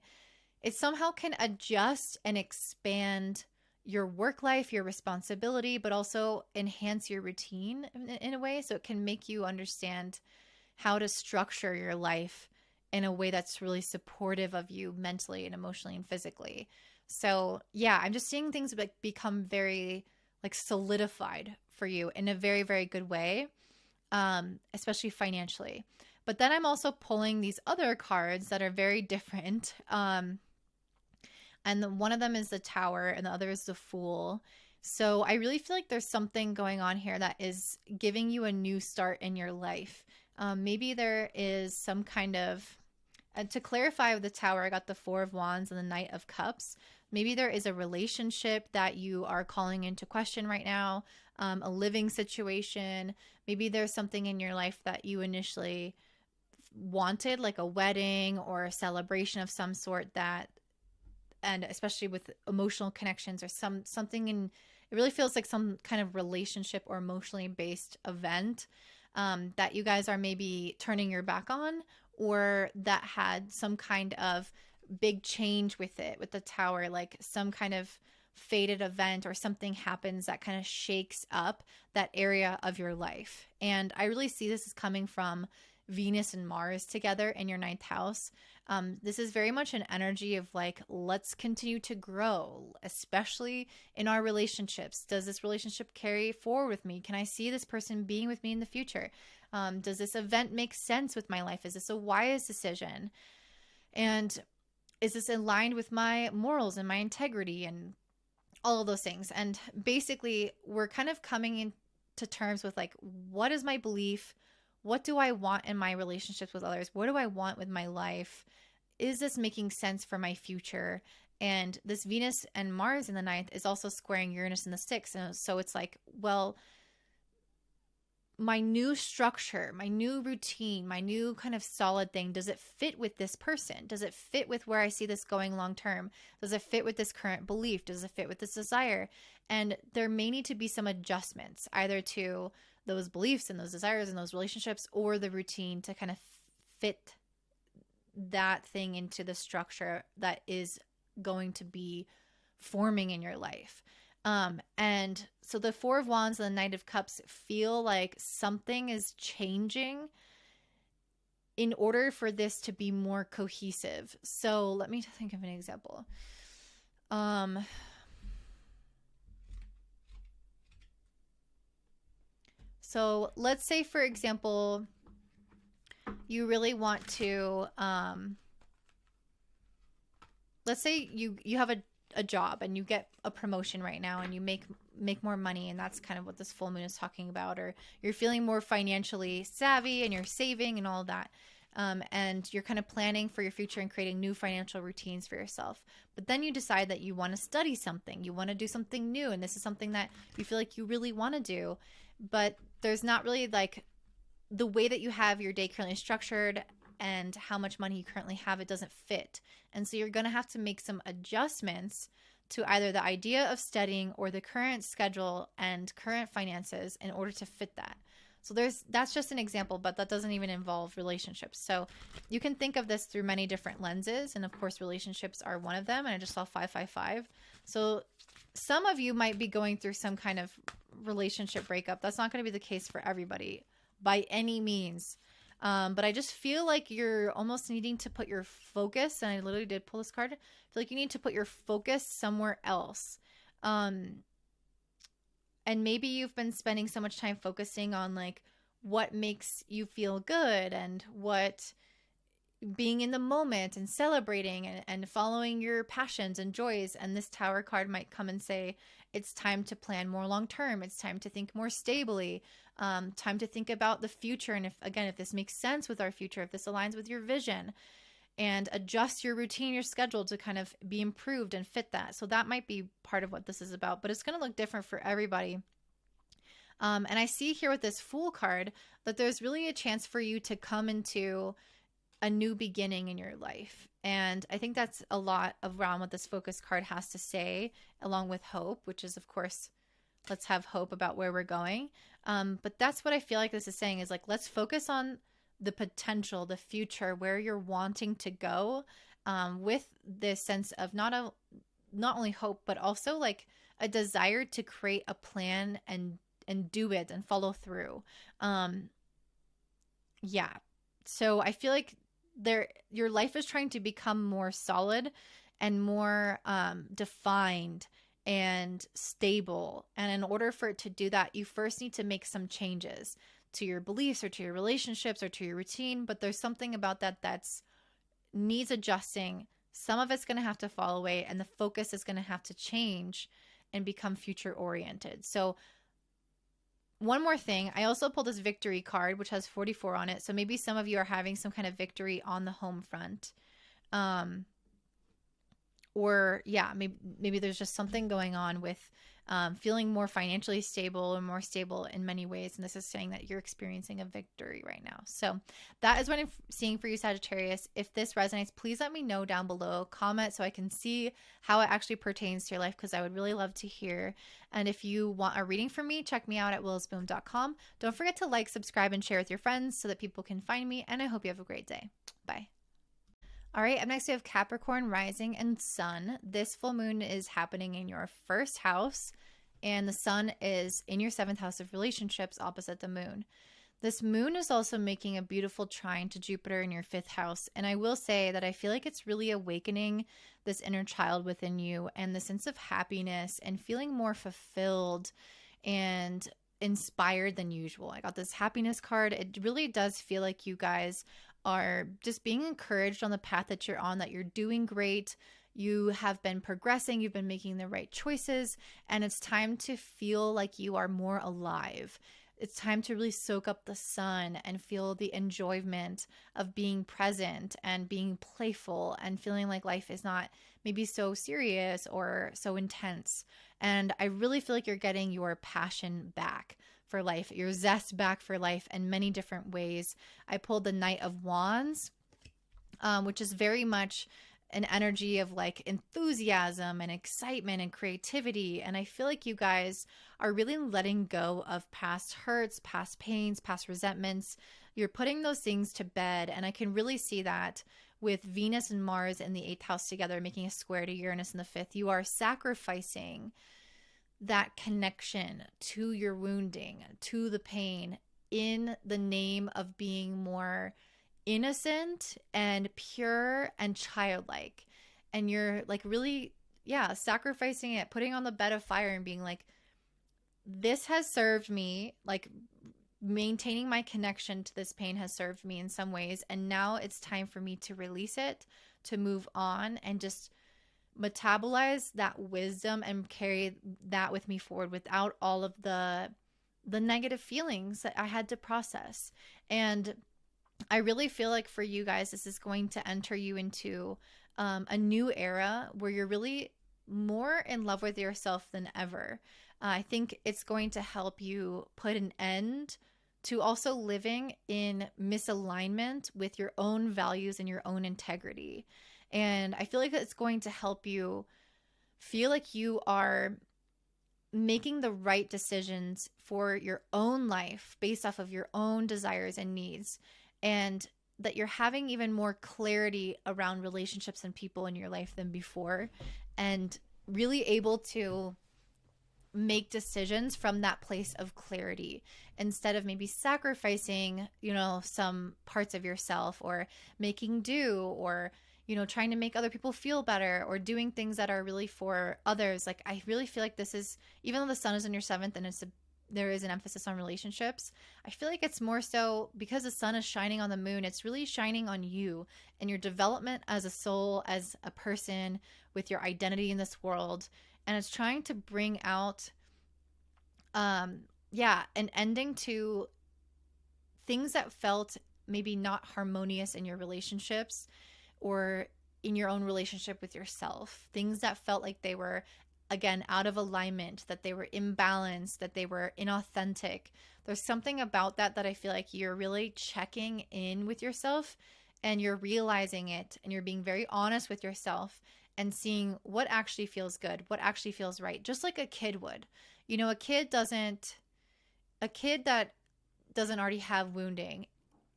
it somehow can adjust and expand your work life, your responsibility, but also enhance your routine in a way. So it can make you understand how to structure your life in a way that's really supportive of you mentally and emotionally and physically. So yeah, I'm just seeing things like become very like solidified for you in a very, very good way, especially financially. But then I'm also pulling these other cards that are very different. And one of them is the Tower and the other is the Fool. So I really feel like there's something going on here that is giving you a new start in your life. Maybe there is some kind of, to clarify with the Tower, I got the Four of Wands and the Knight of Cups. Maybe there is a relationship that you are calling into question right now, a living situation. Maybe there's something in your life that you initially wanted, like a wedding or a celebration of some sort, that, and especially with emotional connections or something in, it really feels like some kind of relationship or emotionally based event that you guys are maybe turning your back on, or that had some kind of big change with it, with the Tower, like some kind of fated event or something happens that kind of shakes up that area of your life. And I really see this as coming from Venus and Mars together in your ninth house. This is very much an energy of like, let's continue to grow, especially in our relationships. Does this relationship carry forward with me? Can I see this person being with me in the future? Does this event make sense with my life? Is this a wise decision? And is this aligned with my morals and my integrity and all of those things? And basically, we're kind of coming into terms with like, what is my belief? What do I want in my relationships with others? What do I want with my life? Is this making sense for my future? And this Venus and Mars in the ninth is also squaring Uranus in the sixth. And so it's like, well, my new structure, my new routine, my new kind of solid thing, does it fit with this person? Does it fit with where I see this going long term? Does it fit with this current belief? Does it fit with this desire? And there may need to be some adjustments either to those beliefs and those desires and those relationships, or the routine to kind of fit that thing into the structure that is going to be forming in your life. And so the Four of Wands and the Knight of Cups feel like something is changing in order for this to be more cohesive. So let me think of an example. So let's say, for example, you really want to, let's say you have a job and you get a promotion right now and you make more money, and that's kind of what this full moon is talking about, or you're feeling more financially savvy and you're saving and all that. And you're kind of planning for your future and creating new financial routines for yourself. But then you decide that you want to study something, you want to do something new, and this is something that you feel like you really want to do, but there's not really like the way that you have your day currently structured and how much money you currently have, it doesn't fit. And so you're going to have to make some adjustments to either the idea of studying or the current schedule and current finances in order to fit that. So that's just an example, but that doesn't even involve relationships. So you can think of this through many different lenses. And of course, relationships are one of them. And I just saw 555. So some of you might be going through some kind of relationship breakup. That's not going to be the case for everybody by any means. But I just feel like you're almost needing to put your focus, and I literally did pull this card, I feel like you need to put your focus somewhere else. And maybe you've been spending so much time focusing on like what makes you feel good and what being in the moment and celebrating and following your passions and joys. And this Tower card might come and say, it's time to plan more long term. It's time to think more stably. Time to think about the future. And if this makes sense with our future, if this aligns with your vision, and adjust your routine, your schedule to kind of be improved and fit that. So that might be part of what this is about, but it's going to look different for everybody. And I see here with this Fool card that there's really a chance for you to come into a new beginning in your life. And I think that's a lot around what this focus card has to say, along with hope, which is, of course, let's have hope about where we're going. But that's what I feel like this is saying, is like, let's focus on the potential, the future, where you're wanting to go, with this sense of not only hope, but also like a desire to create a plan and do it and follow through. Yeah. So I feel like your life is trying to become more solid and more defined and stable. And in order for it to do that, you first need to make some changes to your beliefs or to your relationships or to your routine. But there's something about that's needs adjusting. Some of it's going to have to fall away, and the focus is going to have to change and become future oriented. So one more thing, I also pulled this victory card, which has 44 on it. So maybe some of you are having some kind of victory on the home front. Or yeah, maybe there's just something going on with feeling more financially stable or more stable in many ways. And this is saying that you're experiencing a victory right now. So that is what I'm seeing for you, Sagittarius. If this resonates, please let me know down below. Comment so I can see how it actually pertains to your life, because I would really love to hear. And if you want a reading from me, check me out at willisboom.com. Don't forget to like, subscribe, and share with your friends so that people can find me. And I hope you have a great day. Bye. All right, up next we have Capricorn Rising and Sun. This full moon is happening in your first house, and the sun is in your 7th house of relationships opposite the moon. This moon is also making a beautiful trine to Jupiter in your 5th house. And I will say that I feel like it's really awakening this inner child within you and the sense of happiness and feeling more fulfilled and inspired than usual. I got this happiness card. It really does feel like you guys are just being encouraged on the path that you're on, that you're doing great. You have been progressing, you've been making the right choices, and it's time to feel like you are more alive. It's time to really soak up the sun and feel the enjoyment of being present and being playful and feeling like life is not maybe so serious or so intense. And I really feel like you're getting your passion back for life, your zest back for life in many different ways. I pulled the Knight of Wands, which is very much an energy of like enthusiasm and excitement and creativity. And I feel like you guys are really letting go of past hurts, past pains, past resentments. You're putting those things to bed. And I can really see that with Venus and Mars in the 8th house together, making a square to Uranus in the 5th. You are sacrificing that connection to your wounding, to the pain, in the name of being more innocent and pure and childlike. And you're like really, sacrificing it, putting on the bed of fire and being like, this has served me, like maintaining my connection to this pain has served me in some ways. And now it's time for me to release it, to move on and just metabolize that wisdom and carry that with me forward without all of the negative feelings that I had to process. And I really feel like for you guys, this is going to enter you into a new era where you're really more in love with yourself than ever. I think it's going to help you put an end to also living in misalignment with your own values and your own integrity. And I feel like it's going to help you feel like you are making the right decisions for your own life based off of your own desires and needs, and that you're having even more clarity around relationships and people in your life than before, and really able to make decisions from that place of clarity instead of maybe sacrificing, some parts of yourself or making do or trying to make other people feel better or doing things that are really for others. Like, I really feel like this is, even though the sun is in your 7th and there is an emphasis on relationships, I feel like it's more so because the sun is shining on the moon. It's really shining on you and your development as a soul, as a person with your identity in this world. And it's trying to bring out, an ending to things that felt maybe not harmonious in your relationships or in your own relationship with yourself. Things that felt like they were, again, out of alignment, that they were imbalanced, that they were inauthentic. There's something about that I feel like you're really checking in with yourself and you're realizing it and you're being very honest with yourself and seeing what actually feels good, what actually feels right, just like a kid would. A kid that doesn't already have wounding,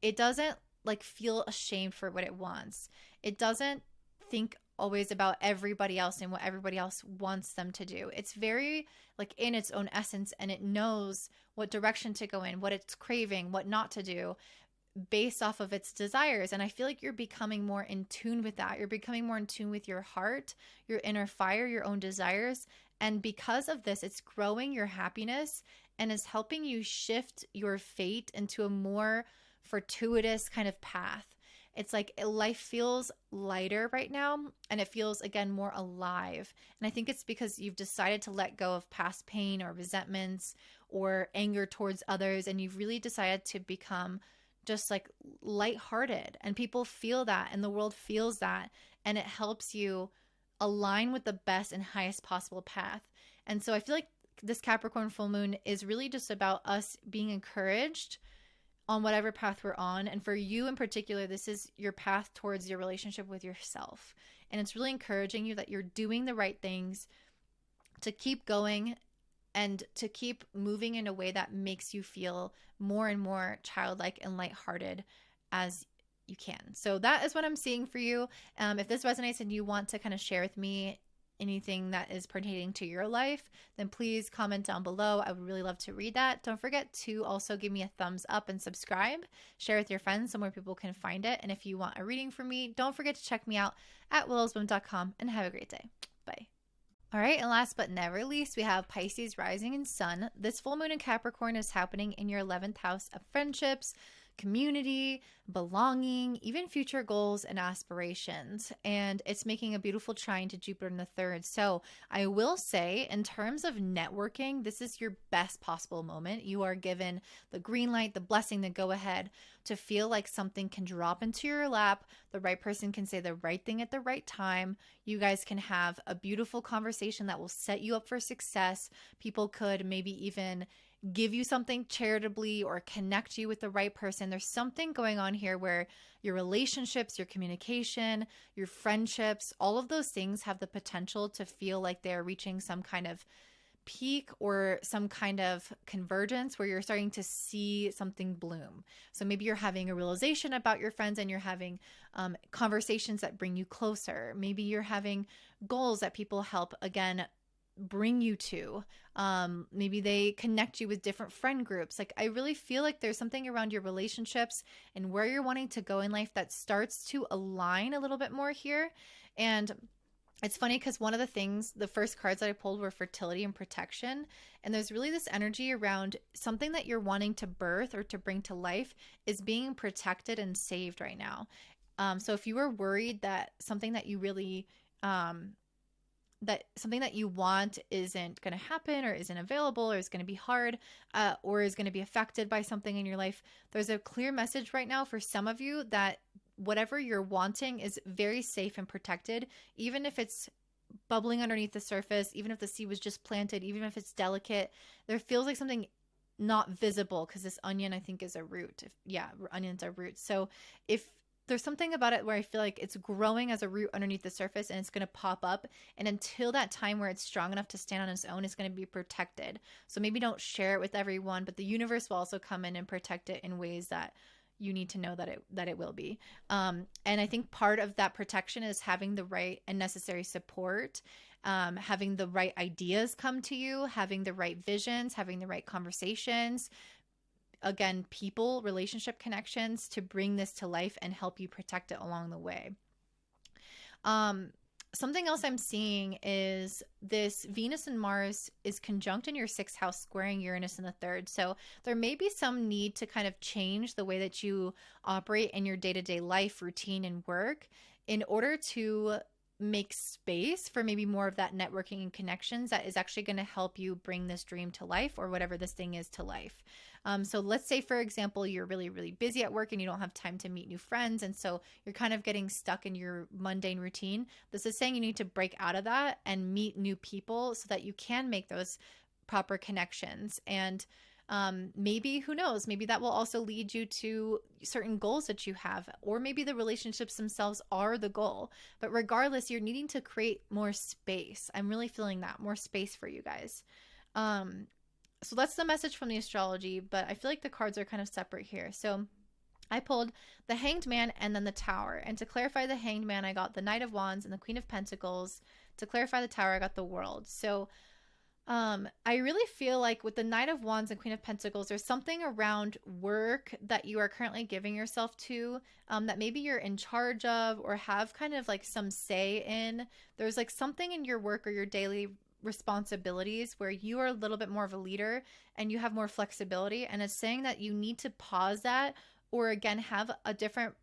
it doesn't like feel ashamed for what it wants. It doesn't think always about everybody else and what everybody else wants them to do. It's very like in its own essence, and it knows what direction to go in, what it's craving, what not to do. based off of its desires. And I feel like you're becoming more in tune with that. You're becoming more in tune with your heart, your inner fire, your own desires. And because of this, it's growing your happiness and is helping you shift your fate into a more fortuitous kind of path. It's like life feels lighter right now, and it feels, again, more alive. And I think it's because you've decided to let go of past pain or resentments or anger towards others, and you've really decided to become just like lighthearted. And people feel that, and the world feels that, and it helps you align with the best and highest possible path. And so I feel like this Capricorn full moon is really just about us being encouraged on whatever path we're on. And for you in particular, this is your path towards your relationship with yourself. And it's really encouraging you that you're doing the right things to keep going and to keep moving in a way that makes you feel more and more childlike and lighthearted as you can. So that is what I'm seeing for you. If this resonates and you want to kind of share with me anything that is pertaining to your life, then please comment down below. I would really love to read that. Don't forget to also give me a thumbs up and subscribe. Share with your friends so more people can find it. And if you want a reading from me, don't forget to check me out at willowsbloom.com, and have a great day. Bye. All right, and last but never least, we have Pisces Rising and Sun. This full moon in Capricorn is happening in your 11th house of friendships, community, belonging, even future goals and aspirations. And it's making a beautiful trine to Jupiter in the third. So I will say, in terms of networking, this is your best possible moment. You are given the green light, the blessing, the go ahead to feel like something can drop into your lap. The right person can say the right thing at the right time. You guys can have a beautiful conversation that will set you up for success. People could maybe even give you something charitably or connect you with the right person. There's something going on here where your relationships, your communication, your friendships, all of those things have the potential to feel like they're reaching some kind of peak or some kind of convergence where you're starting to see something bloom. So maybe you're having a realization about your friends and you're having conversations that bring you closer. Maybe you're having goals that people help, again, bring you to. Maybe they connect you with different friend groups. Like, I really feel like there's something around your relationships and where you're wanting to go in life that starts to align a little bit more here. And it's funny because one of the things, the first cards that I pulled were fertility and protection. And there's really this energy around something that you're wanting to birth or to bring to life is being protected and saved right now. So if you were worried that something that you really, that something that you want isn't going to happen or isn't available or is going to be hard or is going to be affected by something in your life, there's a clear message right now for some of you that whatever you're wanting is very safe and protected, even if it's bubbling underneath the surface, even if the seed was just planted, even if it's delicate. There feels like something not visible because this onion, I think, is a root. Onions are roots. So if there's something about it where I feel like it's growing as a root underneath the surface and it's going to pop up. And until that time where it's strong enough to stand on its own, it's going to be protected. So maybe don't share it with everyone, but the universe will also come in and protect it in ways that you need to know that it will be. And I think part of that protection is having the right and necessary support, having the right ideas come to you, having the right visions, having the right conversations, again, people, relationship connections to bring this to life and help you protect it along the way. Something else I'm seeing is this Venus and Mars is conjunct in your 6th house, squaring Uranus in the 3rd. So there may be some need to kind of change the way that you operate in your day-to-day life, routine, and work in order to make space for maybe more of that networking and connections that is actually going to help you bring this dream to life or whatever this thing is to life. So let's say, for example, you're really, really busy at work and you don't have time to meet new friends. And so you're kind of getting stuck in your mundane routine. This is saying you need to break out of that and meet new people so that you can make those proper connections. And maybe, who knows, maybe that will also lead you to certain goals that you have, or maybe the relationships themselves are the goal. But regardless, you're needing to create more space. I'm really feeling that, more space for you guys. So that's the message from the astrology, but I feel like the cards are kind of separate here. So I pulled the Hanged Man and then the Tower. And to clarify the Hanged Man, I got the Knight of Wands and the Queen of Pentacles. To clarify the Tower, I got the World. So I really feel like with the Knight of Wands and Queen of Pentacles, there's something around work that you are currently giving yourself to, that maybe you're in charge of or have kind of like some say in. There's like something in your work or your daily responsibilities where you are a little bit more of a leader and you have more flexibility. And it's saying that you need to pause that or again have a different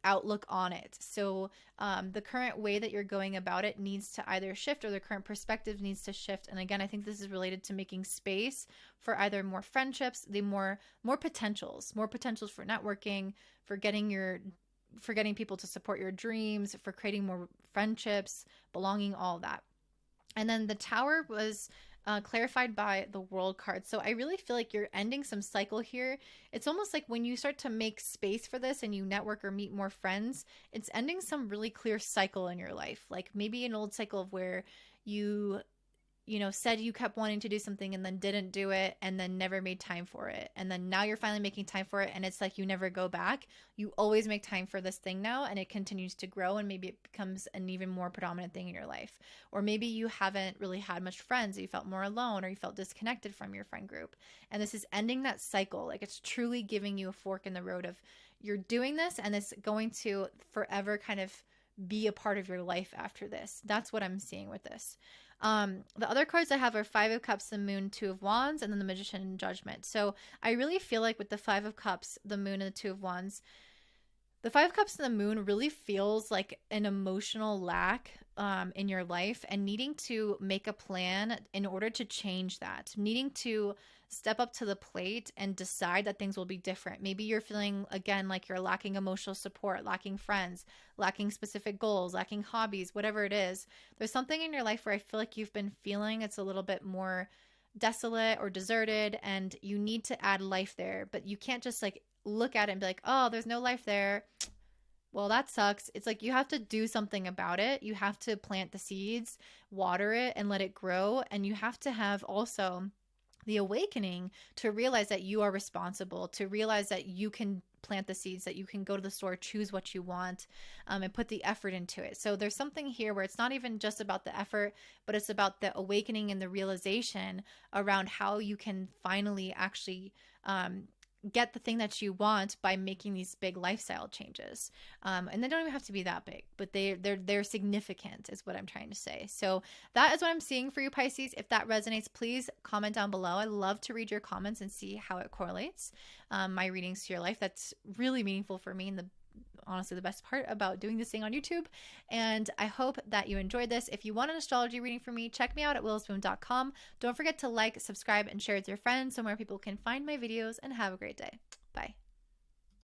outlook on it. So the current way that you're going about it needs to either shift or the current perspective needs to shift. And again, I think this is related to making space for either more friendships, the more potentials for networking, for getting people to support your dreams, for creating more friendships, belonging, all of that. And then the Tower was clarified by the World card. So I really feel like you're ending some cycle here. It's almost like when you start to make space for this and you network or meet more friends, it's ending some really clear cycle in your life. Like maybe an old cycle of where you know, said you kept wanting to do something and then didn't do it and then never made time for it. And then now you're finally making time for it and it's like you never go back. You always make time for this thing now and it continues to grow and maybe it becomes an even more predominant thing in your life. Or maybe you haven't really had much friends, you felt more alone or you felt disconnected from your friend group. And this is ending that cycle. Like it's truly giving you a fork in the road of you're doing this and it's going to forever kind of be a part of your life after this. That's what I'm seeing with this. The other cards I have are Five of Cups, the Moon, Two of Wands, and then the Magician and Judgment. So I really feel like with the Five of Cups, the Moon, and the Two of Wands, the Five of Cups and the Moon really feels like an emotional lack in your life and needing to make a plan in order to change that, needing to step up to the plate and decide that things will be different. Maybe you're feeling, again, like you're lacking emotional support, lacking friends, lacking specific goals, lacking hobbies, whatever it is. There's something in your life where I feel like you've been feeling it's a little bit more desolate or deserted and you need to add life there, but you can't just like look at it and be like, oh, there's no life there. Well, that sucks. It's like you have to do something about it. You have to plant the seeds, water it, and let it grow. And you have to have also the awakening to realize that you are responsible, to realize that you can plant the seeds, that you can go to the store, choose what you want, and put the effort into it. So there's something here where it's not even just about the effort, but it's about the awakening and the realization around how you can finally actually get the thing that you want by making these big lifestyle changes. And they don't even have to be that big, but they're significant is what I'm trying to say. So that is what I'm seeing for you, Pisces. If that resonates, please comment down below. I love to read your comments and see how it correlates my readings to your life. That's really meaningful for me and honestly the best part about doing this thing on YouTube. And I hope that you enjoyed this. If you want an astrology reading from me, check me out at willisboom.com. Don't forget to like, subscribe, and share with your friends so more people can find my videos, and have a great day. Bye.